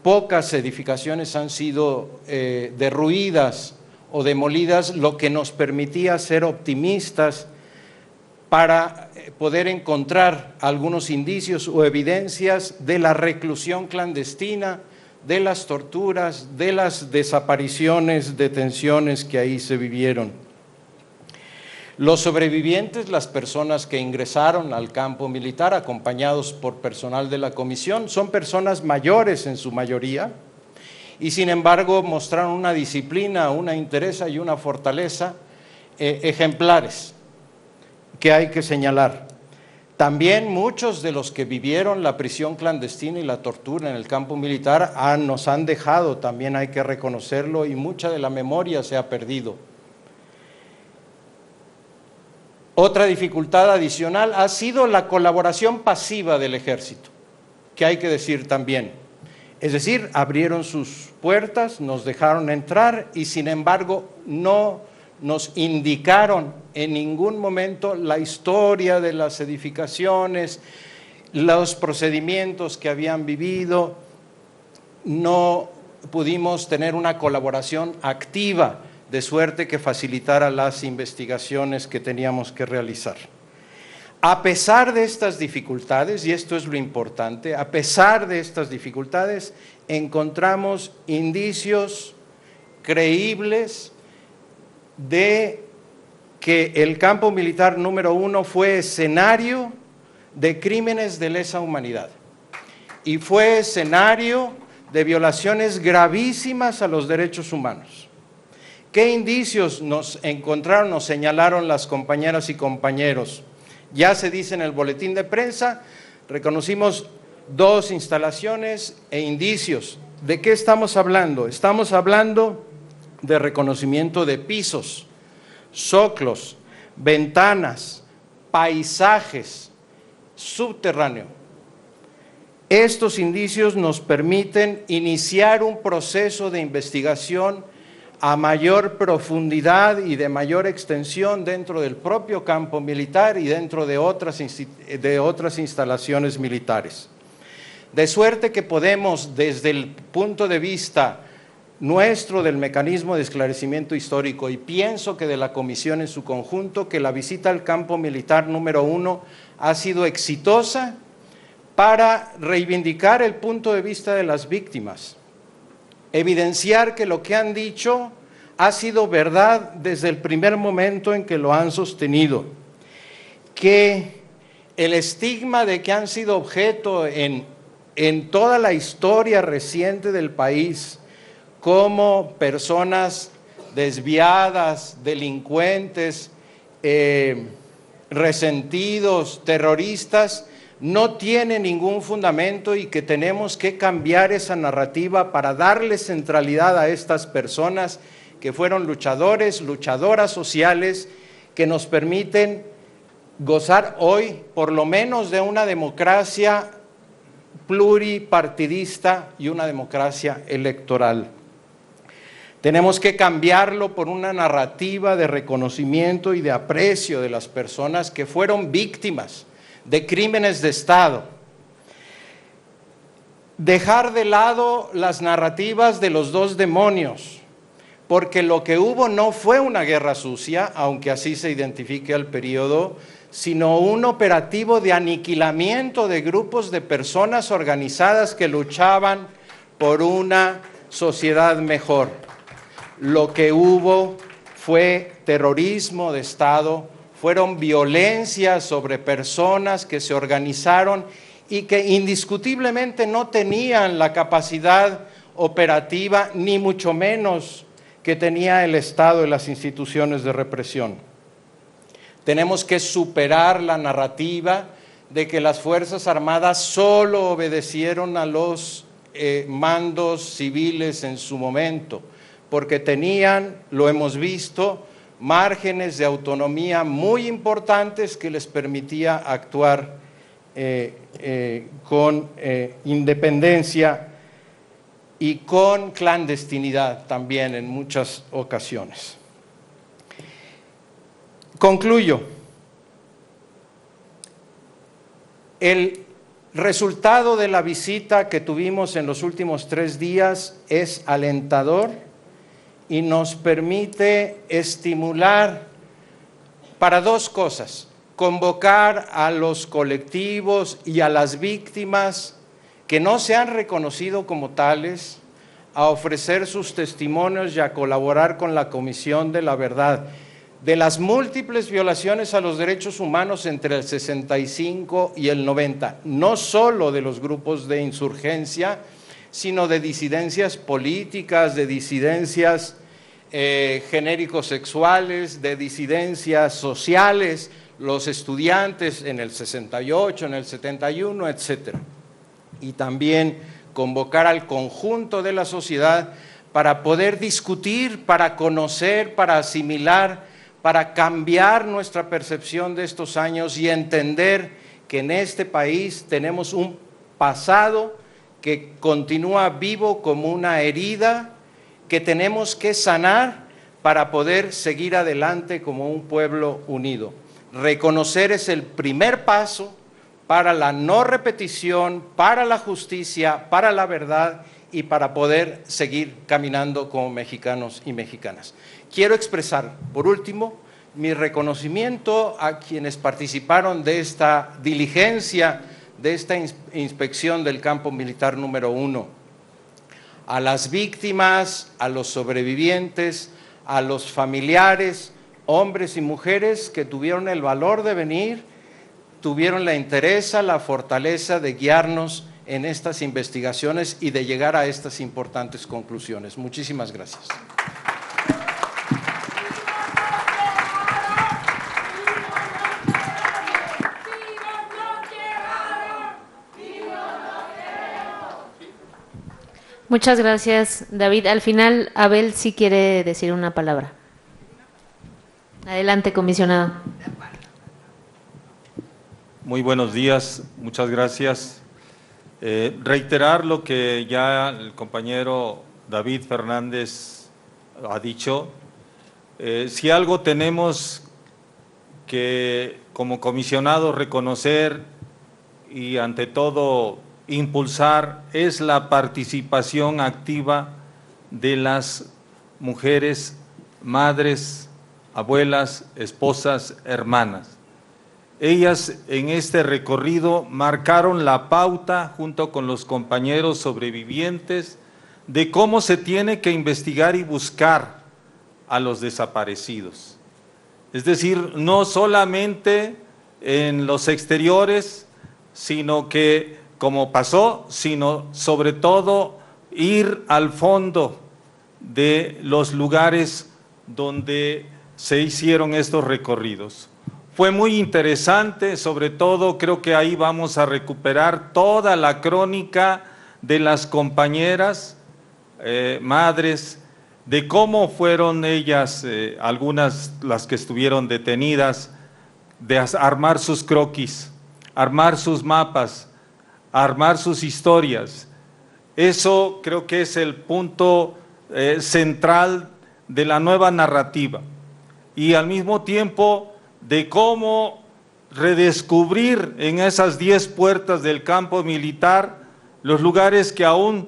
Pocas edificaciones han sido derruidas o demolidas, lo que nos permitía ser optimistas para poder encontrar algunos indicios o evidencias de la reclusión clandestina, de las torturas, de las desapariciones, detenciones que ahí se vivieron. Los sobrevivientes, las personas que ingresaron al campo militar acompañados por personal de la comisión, son personas mayores en su mayoría y sin embargo mostraron una disciplina, una entereza y una fortaleza ejemplares que hay que señalar. También muchos de los que vivieron la prisión clandestina y la tortura en el campo militar nos han dejado, también hay que reconocerlo, y mucha de la memoria se ha perdido. Otra dificultad adicional ha sido la colaboración pasiva del ejército, que hay que decir también. Es decir, abrieron sus puertas, nos dejaron entrar y sin embargo no nos indicaron en ningún momento la historia de las edificaciones, los procedimientos que habían vivido. No pudimos tener una colaboración activa, de suerte que facilitara las investigaciones que teníamos que realizar. A pesar de estas dificultades, y esto es lo importante, a pesar de estas dificultades, encontramos indicios creíbles de que el campo militar número 1 fue escenario de crímenes de lesa humanidad y fue escenario de violaciones gravísimas a los derechos humanos. ¿Qué indicios nos encontraron, nos señalaron las compañeras y compañeros? Ya se dice en el boletín de prensa, reconocimos 2 instalaciones e indicios. ¿De qué estamos hablando? Estamos hablando de reconocimiento de pisos, zoclos, ventanas, paisajes, subterráneo. Estos indicios nos permiten iniciar un proceso de investigación a mayor profundidad y de mayor extensión dentro del propio campo militar y dentro de otras instalaciones militares. De suerte que podemos, desde el punto de vista nuestro del mecanismo de esclarecimiento histórico, y pienso que de la comisión en su conjunto, que la visita al campo militar número 1 ha sido exitosa para reivindicar el punto de vista de las víctimas, evidenciar que lo que han dicho ha sido verdad desde el primer momento en que lo han sostenido, que el estigma de que han sido objeto en toda la historia reciente del país como personas desviadas, delincuentes, resentidos, terroristas, no tiene ningún fundamento y que tenemos que cambiar esa narrativa para darle centralidad a estas personas que fueron luchadores, luchadoras sociales, que nos permiten gozar hoy por lo menos de una democracia pluripartidista y una democracia electoral. Tenemos que cambiarlo por una narrativa de reconocimiento y de aprecio de las personas que fueron víctimas de crímenes de Estado. Dejar de lado las narrativas de los 2 demonios, porque lo que hubo no fue una guerra sucia, aunque así se identifique al periodo, sino un operativo de aniquilamiento de grupos de personas organizadas que luchaban por una sociedad mejor. Lo que hubo fue terrorismo de Estado, fueron violencias sobre personas que se organizaron y que indiscutiblemente no tenían la capacidad operativa, ni mucho menos que tenía el Estado y las instituciones de represión. Tenemos que superar la narrativa de que las Fuerzas Armadas solo obedecieron a los mandos civiles en su momento, porque tenían, lo hemos visto, márgenes de autonomía muy importantes que les permitía actuar con independencia y con clandestinidad también en muchas ocasiones. Concluyo. El resultado de la visita que tuvimos en los últimos 3 días es alentador y nos permite estimular para 2 cosas: convocar a los colectivos y a las víctimas que no se han reconocido como tales a ofrecer sus testimonios y a colaborar con la Comisión de la Verdad de las múltiples violaciones a los derechos humanos entre el 65 y el 90, no solo de los grupos de insurgencia, sino de disidencias políticas, de disidencias genéricos sexuales, de disidencias sociales, los estudiantes en el 68, en el 71, etcétera. Y también convocar al conjunto de la sociedad para poder discutir, para conocer, para asimilar, para cambiar nuestra percepción de estos años y entender que en este país tenemos un pasado que continúa vivo como una herida que tenemos que sanar para poder seguir adelante como un pueblo unido. Reconocer es el primer paso para la no repetición, para la justicia, para la verdad y para poder seguir caminando como mexicanos y mexicanas. Quiero expresar, por último, mi reconocimiento a quienes participaron de esta diligencia, de esta inspección del campo militar número 1, a las víctimas, a los sobrevivientes, a los familiares, hombres y mujeres que tuvieron el valor de venir, tuvieron la entereza, la fortaleza de guiarnos en estas investigaciones y de llegar a estas importantes conclusiones. Muchísimas gracias. Muchas gracias, David. Al final, Abel sí quiere decir una palabra. Adelante, comisionado. Muy buenos días, muchas gracias. Reiterar lo que ya el compañero David Fernández ha dicho. Si algo tenemos que como comisionado reconocer y ante todo impulsar es la participación activa de las mujeres, madres, abuelas, esposas, hermanas. Ellas en este recorrido marcaron la pauta junto con los compañeros sobrevivientes de cómo se tiene que investigar y buscar a los desaparecidos. Es decir, no solamente en los exteriores, sino que, como pasó, sino sobre todo ir al fondo de los lugares donde se hicieron estos recorridos. Fue muy interesante, sobre todo creo que ahí vamos a recuperar toda la crónica de las compañeras, madres, de cómo fueron ellas, algunas las que estuvieron detenidas, de armar sus croquis, armar sus mapas, armar sus historias. Eso creo que es el punto central de la nueva narrativa. Y al mismo tiempo de cómo redescubrir en esas 10 puertas del campo militar los lugares que aún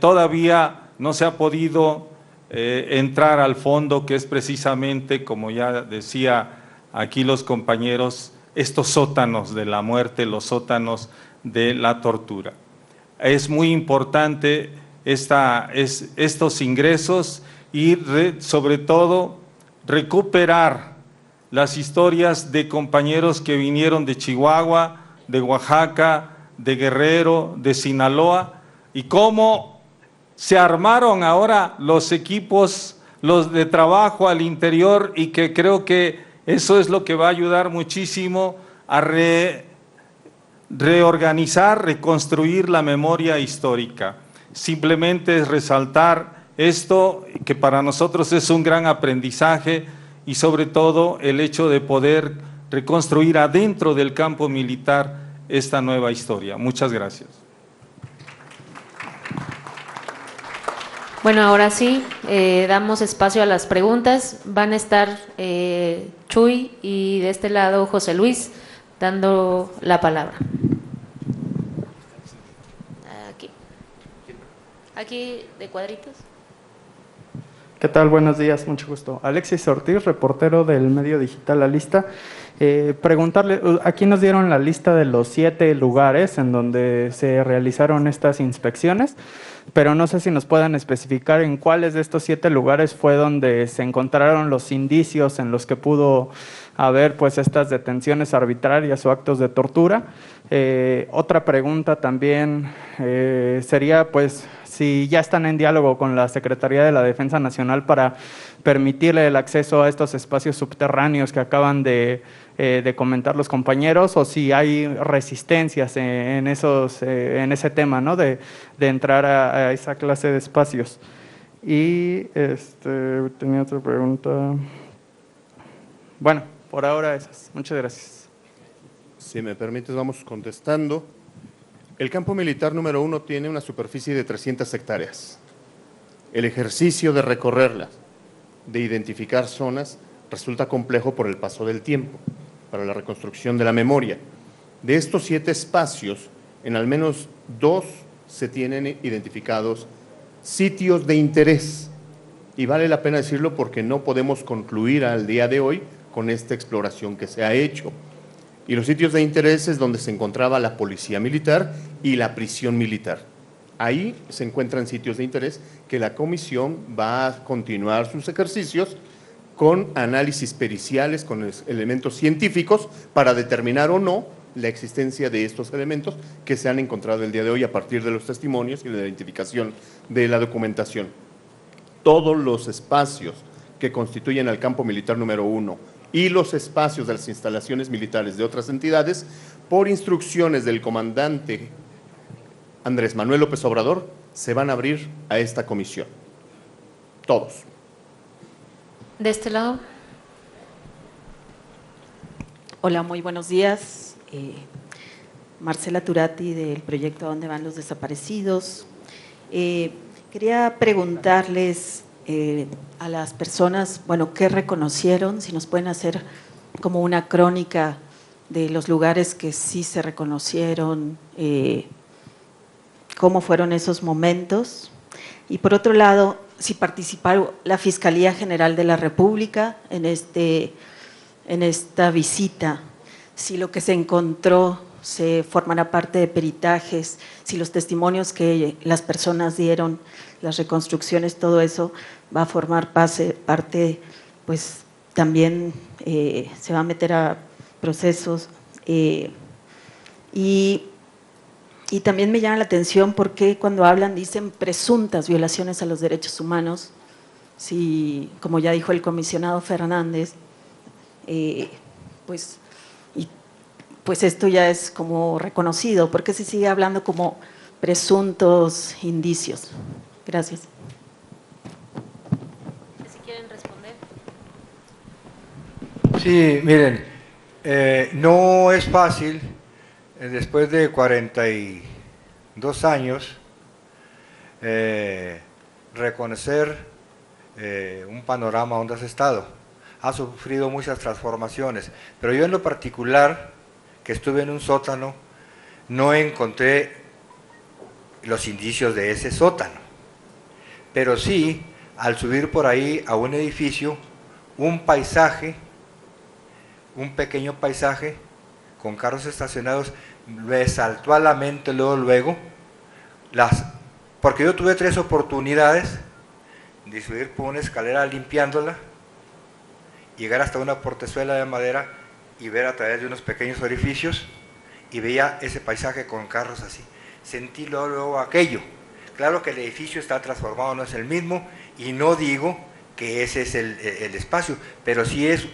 todavía no se ha podido entrar al fondo, que es precisamente, como ya decía aquí los compañeros, estos sótanos de la muerte, los sótanos de la tortura. Es muy importante estos ingresos y sobre todo recuperar las historias de compañeros que vinieron de Chihuahua, de Oaxaca, de Guerrero, de Sinaloa, y cómo se armaron ahora los equipos, los de trabajo al interior, y que creo que eso es lo que va a ayudar muchísimo a reorganizar, reconstruir la memoria histórica. Simplemente es resaltar esto, que para nosotros es un gran aprendizaje, y sobre todo el hecho de poder reconstruir adentro del campo militar esta nueva historia. Muchas gracias. Bueno, ahora sí, damos espacio a las preguntas. Van a estar Chuy y de este lado José Luis dando la palabra. Aquí de cuadritos. ¿Qué tal? Buenos días, mucho gusto. Alexis Ortiz, reportero del medio digital La Lista. Preguntarle, aquí nos dieron la lista de los 7 lugares en donde se realizaron estas inspecciones, pero no sé si nos puedan especificar en cuáles de estos 7 lugares fue donde se encontraron los indicios en los que pudo haber pues estas detenciones arbitrarias o actos de tortura. Otra pregunta también sería pues si ya están en diálogo con la Secretaría de la Defensa Nacional para permitirle el acceso a estos espacios subterráneos que acaban de de comentar los compañeros, o si hay resistencias en ese tema, ¿no? de entrar a esa clase de espacios. Y tenía otra pregunta. Bueno, por ahora esas. Muchas gracias. Si me permites, vamos contestando. El campo militar número 1 tiene una superficie de 300 hectáreas. El ejercicio de recorrerlas, de identificar zonas, resulta complejo por el paso del tiempo, para la reconstrucción de la memoria. De estos 7 espacios, en al menos 2 se tienen identificados sitios de interés. Y vale la pena decirlo porque no podemos concluir al día de hoy con esta exploración que se ha hecho. Y los sitios de interés es donde se encontraba la policía militar y la prisión militar. Ahí se encuentran sitios de interés que la comisión va a continuar sus ejercicios con análisis periciales, con elementos científicos, para determinar o no la existencia de estos elementos que se han encontrado el día de hoy a partir de los testimonios y de la identificación de la documentación. Todos los espacios que constituyen al campo militar número 1 y los espacios de las instalaciones militares de otras entidades, por instrucciones del comandante Andrés Manuel López Obrador, se van a abrir a esta comisión. Todos. De este lado. Hola, muy buenos días. Marcela Turati, del proyecto ¿A dónde van los desaparecidos? Quería preguntarles a las personas, bueno, ¿qué reconocieron? Si nos pueden hacer como una crónica de los lugares que sí se reconocieron, cómo fueron esos momentos. Y por otro lado, si participó la Fiscalía General de la República en esta visita, si lo que se encontró se formará parte de peritajes, si los testimonios que las personas dieron, las reconstrucciones, todo eso va a formar parte, pues también se va a meter a procesos. Y también me llama la atención porque cuando hablan dicen presuntas violaciones a los derechos humanos, si, como ya dijo el comisionado Fernández, pues esto ya es como reconocido. ¿Por qué se sigue hablando como presuntos indicios? Gracias. Si quieren responder. Sí, miren, no es fácil, después de 42 años, reconocer un panorama donde has estado. Ha sufrido muchas transformaciones, pero yo en lo particular, que estuve en un sótano, no encontré los indicios de ese sótano, pero sí, al subir por ahí a un edificio, un paisaje, un pequeño paisaje con carros estacionados, me saltó a la mente luego, porque yo tuve 3 oportunidades de subir por una escalera limpiándola, llegar hasta una portezuela de madera y ver a través de unos pequeños orificios, y veía ese paisaje con carros así. Sentí luego aquello. Claro que el edificio está transformado, no es el mismo, y no digo que ese es el espacio, pero sí es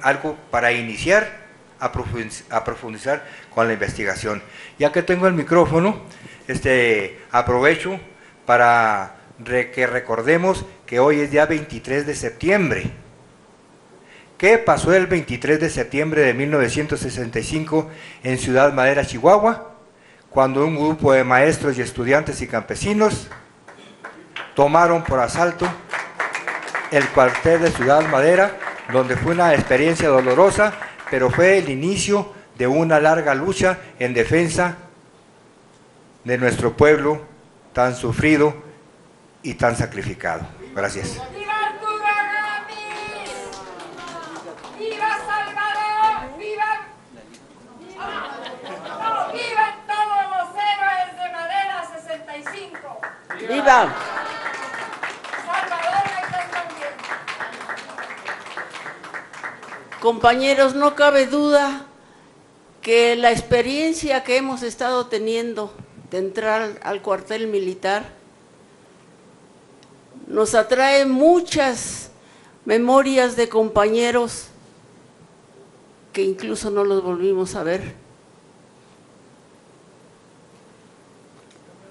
algo para iniciar a profundizar con la investigación. Ya que tengo el micrófono, aprovecho para que recordemos que hoy es día 23 de septiembre. ¿Qué pasó el 23 de septiembre de 1965 en Ciudad Madera, Chihuahua? Cuando un grupo de maestros y estudiantes y campesinos tomaron por asalto el cuartel de Ciudad Madera, donde fue una experiencia dolorosa, pero fue el inicio de una larga lucha en defensa de nuestro pueblo tan sufrido y tan sacrificado. Gracias. ¡Viva! Compañeros, no cabe duda que la experiencia que hemos estado teniendo de entrar al cuartel militar nos atrae muchas memorias de compañeros que incluso no los volvimos a ver.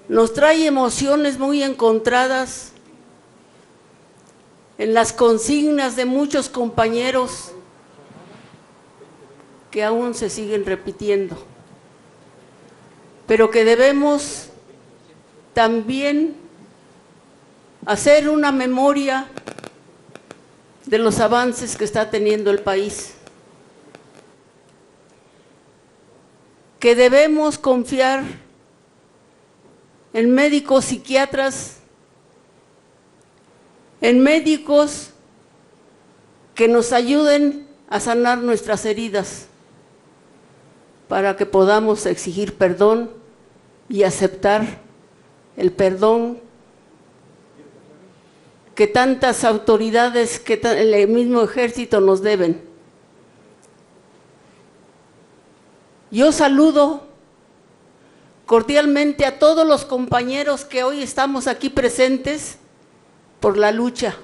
Nos trae emociones muy encontradas en las consignas de muchos compañeros que aún se siguen repitiendo, pero que debemos también hacer una memoria de los avances que está teniendo el país, que debemos confiar en médicos psiquiatras, en médicos que nos ayuden a sanar nuestras heridas, para que podamos exigir perdón y aceptar el perdón que tantas autoridades, que el mismo ejército nos deben. Yo saludo cordialmente a todos los compañeros que hoy estamos aquí presentes por la lucha,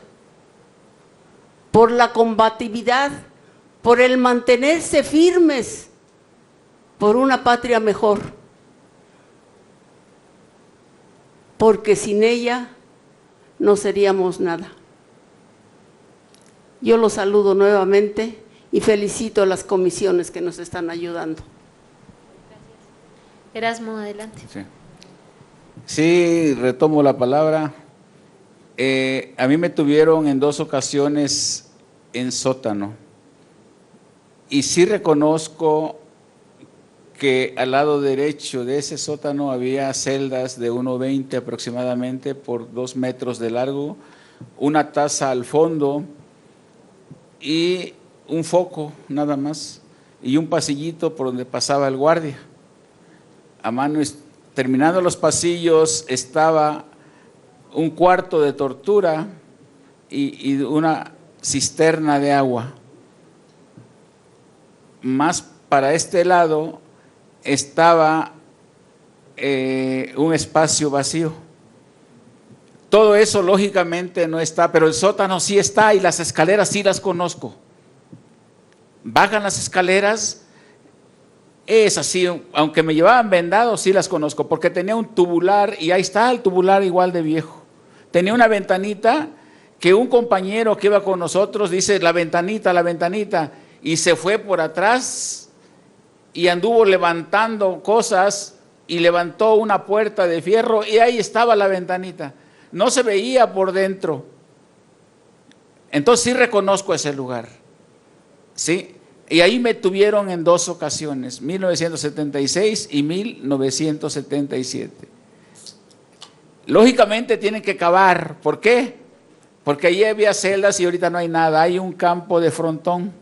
por la combatividad, por el mantenerse firmes por una patria mejor, porque sin ella no seríamos nada. Yo los saludo nuevamente y felicito a las comisiones que nos están ayudando. Erasmo, adelante. Sí, retomo la palabra. A mí me tuvieron en 2 ocasiones en sótano y sí reconozco que al lado derecho de ese sótano había celdas de 1,20 aproximadamente por 2 metros de largo, una taza al fondo y un foco nada más y un pasillito por donde pasaba el guardia. A mano, terminando los pasillos, estaba un cuarto de tortura y una cisterna de agua. Más para este lado estaba un espacio vacío. Todo eso lógicamente no está, pero el sótano sí está y las escaleras sí las conozco. Bajan las escaleras, es así, aunque me llevaban vendado, sí las conozco, porque tenía un tubular y ahí está el tubular igual de viejo. Tenía una ventanita que un compañero que iba con nosotros dice la ventanita, y se fue por atrás y anduvo levantando cosas y levantó una puerta de fierro y ahí estaba la ventanita. No se veía por dentro. Entonces sí reconozco ese lugar. Sí, y ahí me tuvieron en 2 ocasiones, 1976 y 1977. Lógicamente tienen que cavar. ¿Por qué? Porque allí había celdas y ahorita no hay nada, hay un campo de frontón.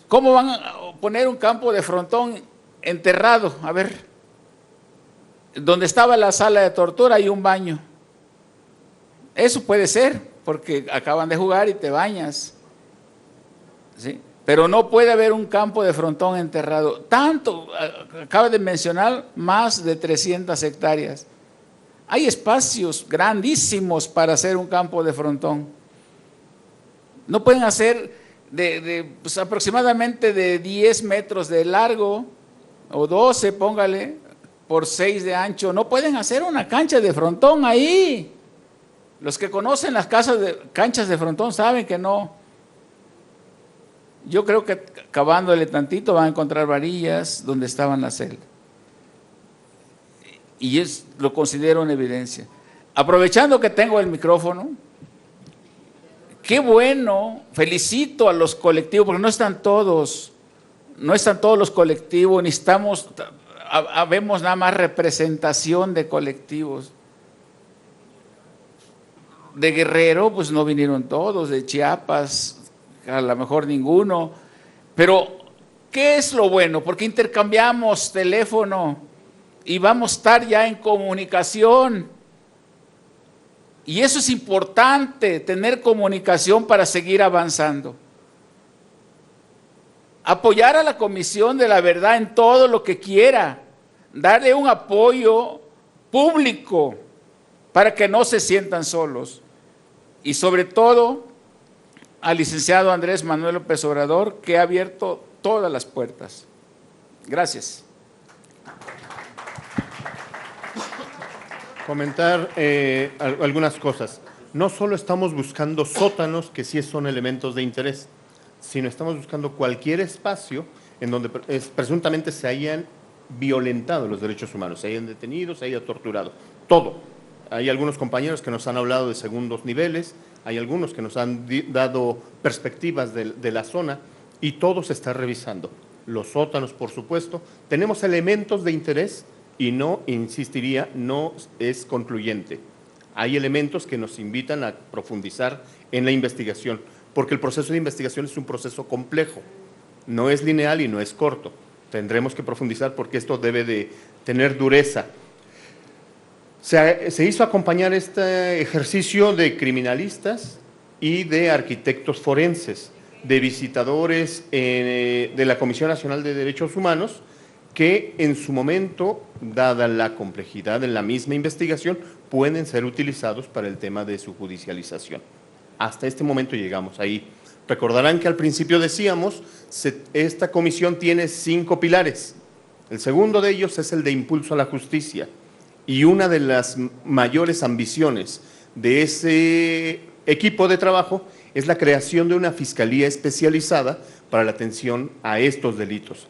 ¿Cómo van a poner un campo de frontón enterrado? A ver, donde estaba la sala de tortura hay un baño. Eso puede ser, porque acaban de jugar y te bañas. ¿Sí? Pero no puede haber un campo de frontón enterrado. Tanto, acaba de mencionar, más de 300 hectáreas. Hay espacios grandísimos para hacer un campo de frontón. No pueden hacer pues aproximadamente de 10 metros de largo, o 12, póngale, por 6 de ancho. No pueden hacer una cancha de frontón ahí. Los que conocen las canchas de frontón saben que no. Yo creo que cavándole tantito van a encontrar varillas donde estaban las celdas. Y lo considero una evidencia. Aprovechando que tengo el micrófono, qué bueno, felicito a los colectivos, porque no están todos los colectivos, necesitamos, vemos nada más representación de colectivos. De Guerrero, pues no vinieron todos, de Chiapas, a lo mejor ninguno, pero ¿qué es lo bueno? Porque intercambiamos teléfono y vamos a estar ya en comunicación. Y eso es importante, tener comunicación para seguir avanzando. Apoyar a la Comisión de la Verdad en todo lo que quiera, darle un apoyo público para que no se sientan solos. Y sobre todo al licenciado Andrés Manuel López Obrador, que ha abierto todas las puertas. Gracias. Comentar algunas cosas. No solo estamos buscando sótanos, que sí son elementos de interés, sino estamos buscando cualquier espacio en donde presuntamente se hayan violentado los derechos humanos, se hayan detenido, se haya torturado. Todo. Hay algunos compañeros que nos han hablado de segundos niveles, hay algunos que nos han dado perspectivas de la zona y todo se está revisando. Los sótanos, por supuesto. Tenemos elementos de interés y no, insistiría, no es concluyente. Hay elementos que nos invitan a profundizar en la investigación, porque el proceso de investigación es un proceso complejo, no es lineal y no es corto. Tendremos que profundizar porque esto debe de tener dureza. Se hizo acompañar este ejercicio de criminalistas y de arquitectos forenses, de visitadores de la Comisión Nacional de Derechos Humanos, que en su momento, dada la complejidad de la misma investigación, pueden ser utilizados para el tema de su judicialización. Hasta este momento llegamos ahí. Recordarán que al principio decíamos, esta comisión tiene 5 pilares. El segundo de ellos es el de impulso a la justicia. Y una de las mayores ambiciones de ese equipo de trabajo es la creación de una fiscalía especializada para la atención a estos delitos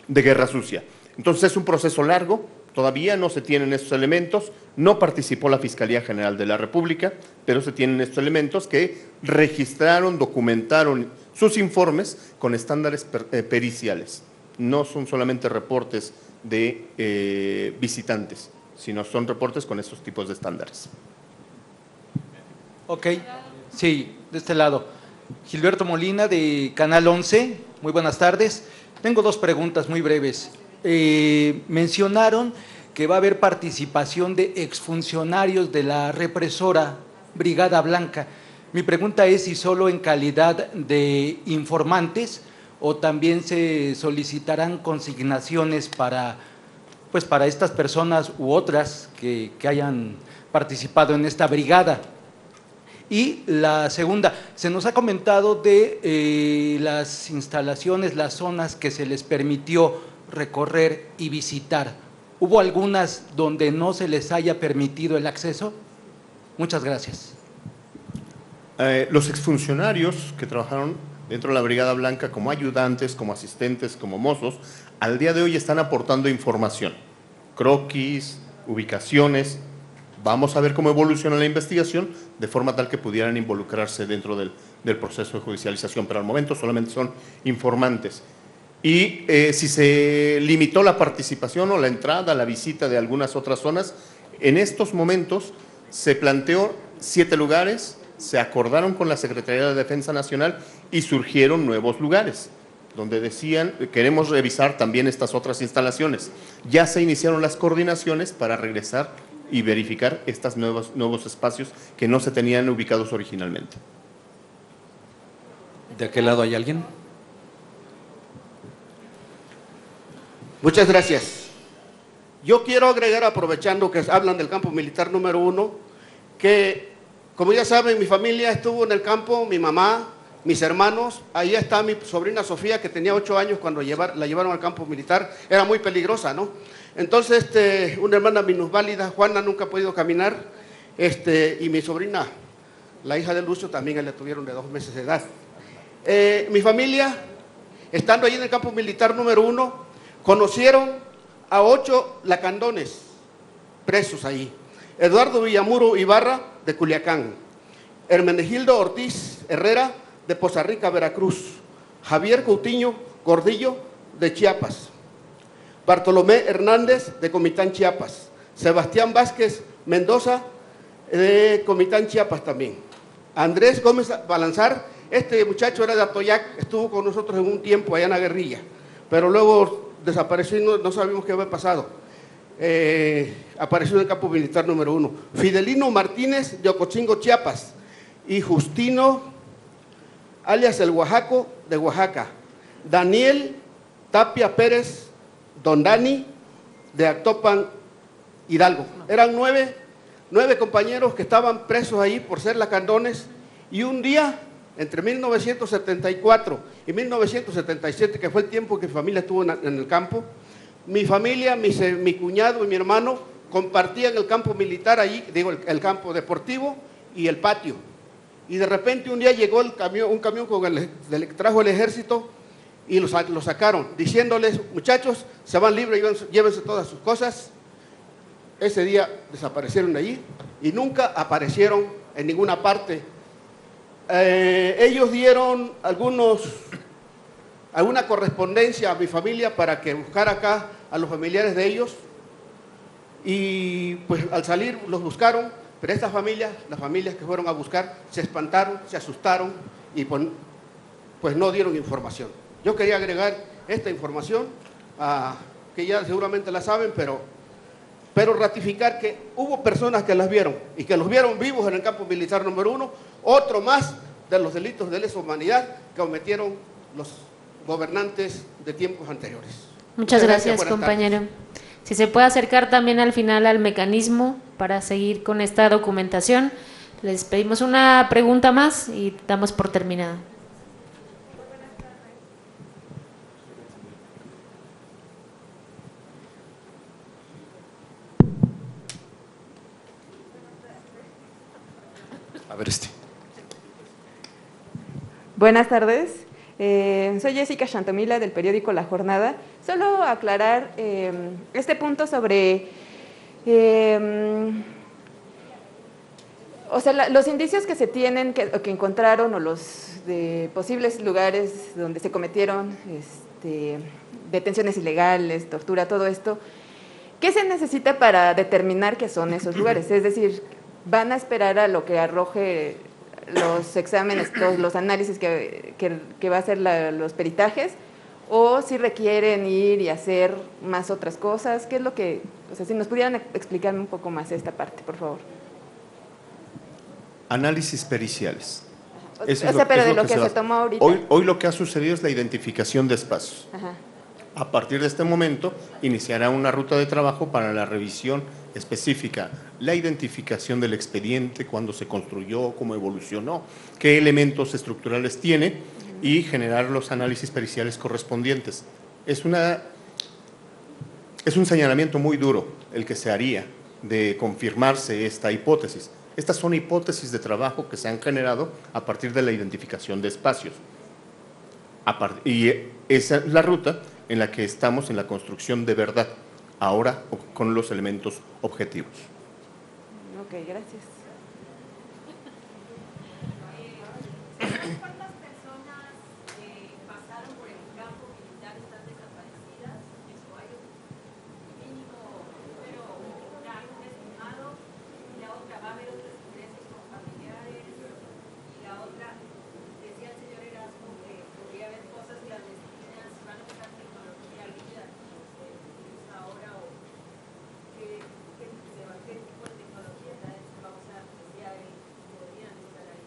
de guerra sucia. Entonces es un proceso largo, todavía no se tienen estos elementos, no participó la Fiscalía General de la República, pero se tienen estos elementos que registraron, documentaron sus informes con estándares periciales. No son solamente reportes de visitantes, sino son reportes con estos tipos de estándares. Ok, sí, de este lado. Gilberto Molina, de Canal 11, muy buenas tardes. Tengo 2 preguntas muy breves. Mencionaron que va a haber participación de exfuncionarios de la represora Brigada Blanca. Mi pregunta es si solo en calidad de informantes o también se solicitarán consignaciones para estas personas u otras que hayan participado en esta brigada. Y la segunda, se nos ha comentado de las instalaciones, las zonas que se les permitió recorrer y visitar. ¿Hubo algunas donde no se les haya permitido el acceso? Muchas gracias. Los exfuncionarios que trabajaron dentro de la Brigada Blanca como ayudantes, como asistentes, como mozos, al día de hoy están aportando información, croquis, ubicaciones. Vamos a ver cómo evoluciona la investigación de forma tal que pudieran involucrarse dentro del proceso de judicialización, pero al momento solamente son informantes. Y si se limitó la participación o la entrada, la visita de algunas otras zonas, en estos momentos se planteó 7 lugares, se acordaron con la Secretaría de Defensa Nacional y surgieron nuevos lugares, donde decían, queremos revisar también estas otras instalaciones. Ya se iniciaron las coordinaciones para regresar y verificar estos nuevos espacios que no se tenían ubicados originalmente. ¿De aquel lado hay alguien? Muchas gracias. Yo quiero agregar, aprovechando que hablan del campo militar número 1, que, como ya saben, mi familia estuvo en el campo, mi mamá, mis hermanos. Ahí está mi sobrina Sofía, que tenía 8 años cuando la llevaron al campo militar. Era muy peligrosa, ¿no? Entonces, una hermana minusválida, Juana, nunca ha podido caminar, y mi sobrina, la hija de Lucio, también la tuvieron de 2 meses de edad. Mi familia, estando ahí en el campo militar número 1, conocieron a 8 lacandones presos ahí. Eduardo Villamuro Ibarra, de Culiacán. Hermenegildo Ortiz Herrera, de Poza Rica, Veracruz. Javier Coutinho Gordillo, de Chiapas. Bartolomé Hernández, de Comitán, Chiapas. Sebastián Vázquez Mendoza, de Comitán, Chiapas también. Andrés Gómez Balanzar, este muchacho era de Atoyac, estuvo con nosotros en un tiempo allá en la guerrilla, pero luego desapareció y no sabíamos qué había pasado. Apareció en el campo militar número 1. Fidelino Martínez, de Ocochingo, Chiapas. Y Justino, alias el Oaxaco, de Oaxaca. Daniel Tapia Pérez, Don Dani, de Actopan, Hidalgo. Eran 9 compañeros que estaban presos ahí por ser lacandones, y un día entre 1974 y 1977, que fue el tiempo que mi familia estuvo en el campo, mi familia, mi cuñado y mi hermano compartían el campo militar allí, digo, el campo deportivo y el patio. Y de repente un día llegó un camión que trajo el ejército y lo sacaron, diciéndoles, muchachos, se van libres, llévense todas sus cosas. Ese día desaparecieron de allí y nunca aparecieron en ninguna parte. Ellos dieron alguna correspondencia a mi familia para que buscara acá a los familiares de ellos, y pues al salir los buscaron, pero estas familias, las familias que fueron a buscar, se espantaron, se asustaron y pues no dieron información. Yo quería agregar esta información, que ya seguramente la saben, pero ratificar que hubo personas que las vieron y que los vieron vivos en el campo militar número 1, otro más de los delitos de lesa humanidad que cometieron los gobernantes de tiempos anteriores. Muchas gracias, compañero. Si se puede acercar también al final al mecanismo para seguir con esta documentación. Les pedimos una pregunta más y damos por terminada. A ver Buenas tardes. Soy Jessica Chantomila del periódico La Jornada. Solo aclarar este punto sobre o sea, los indicios que se tienen, que encontraron, o los de posibles lugares donde se cometieron detenciones ilegales, tortura, todo esto. ¿Qué se necesita para determinar qué son esos lugares? Es decir, ¿van a esperar a lo que arroje los exámenes, los análisis que va a hacer los peritajes, o si requieren ir y hacer más otras cosas? ¿Qué es lo que, o sea, si nos pudieran explicarme un poco más esta parte, por favor? Análisis periciales. Pero de lo que se tomó ahorita. Hoy lo que ha sucedido es la identificación de espacios. Ajá. A partir de este momento iniciará una ruta de trabajo para la revisión específica, la identificación del expediente, cuándo se construyó, cómo evolucionó, qué elementos estructurales tiene, y generar los análisis periciales correspondientes. Es un señalamiento muy duro el que se haría de confirmarse esta hipótesis. Estas son hipótesis de trabajo que se han generado a partir de la identificación de espacios. Y esa es la ruta en la que estamos en la construcción de verdad, ahora con los elementos objetivos. Ok, gracias. ¿Cuántas personas pasaron por el campo militar están desaparecidas? ¿Eso hay un mínimo número, un estimado? Y la otra, ¿va a haber otros ingresos con familiares? Y la otra, decía el señor Erasmo que podría haber cosas clandestinas, van a usar tecnología líquida como se usa ahora, o qué tipo de tecnología se va a usar, decía él, podrían estar ahí.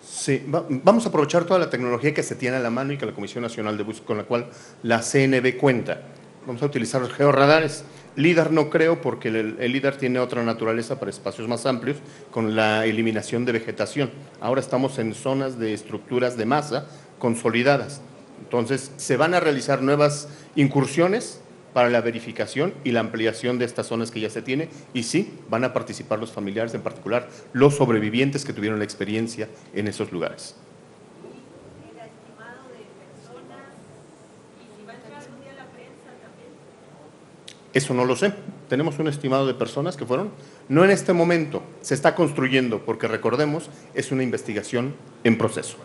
Sí, vamos a aprovechar toda la tecnología que se tiene a la mano y que la Comisión Nacional de Búsqueda, con la cual la CNB cuenta. Vamos a utilizar los georradares. LIDAR no creo, porque el LIDAR tiene otra naturaleza para espacios más amplios, con la eliminación de vegetación. Ahora estamos en zonas de estructuras de masa consolidadas. Entonces, se van a realizar nuevas incursiones para la verificación y la ampliación de estas zonas que ya se tiene, y sí, van a participar los familiares, en particular los sobrevivientes que tuvieron la experiencia en esos lugares. ¿El estimado de personas? ¿Y si va a entrar algún día la prensa también? Eso no lo sé. Tenemos un estimado de personas que fueron. No en este momento, se está construyendo, porque recordemos, es una investigación en proceso.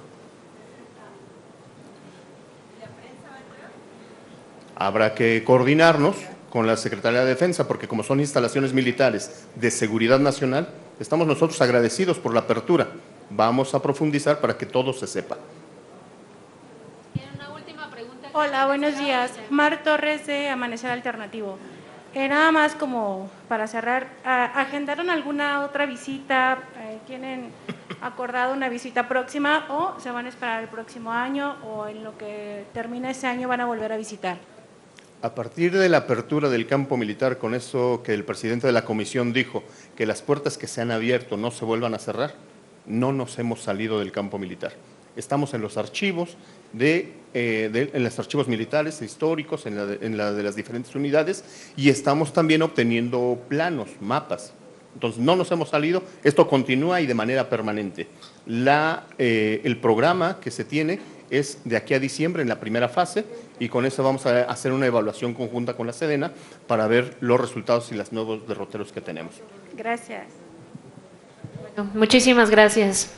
Habrá que coordinarnos con la Secretaría de Defensa, porque como son instalaciones militares de seguridad nacional, estamos nosotros agradecidos por la apertura. Vamos a profundizar para que todo se sepa. Hola, buenos días. Mar Torres, de Amanecer Alternativo. Nada más como para cerrar, ¿agendaron alguna otra visita? ¿Tienen acordado una visita próxima o se van a esperar el próximo año, o en lo que termina ese año van a volver a visitar? A partir de la apertura del campo militar, con eso que el presidente de la comisión dijo, que las puertas que se han abierto no se vuelvan a cerrar, no nos hemos salido del campo militar. Estamos en los archivos en los archivos militares, históricos, en la de las diferentes unidades, y estamos también obteniendo planos, mapas. Entonces, no nos hemos salido, esto continúa y de manera permanente. El programa que se tiene es de aquí a diciembre en la primera fase, y con eso vamos a hacer una evaluación conjunta con la Sedena para ver los resultados y los nuevos derroteros que tenemos. Gracias. Bueno, muchísimas gracias.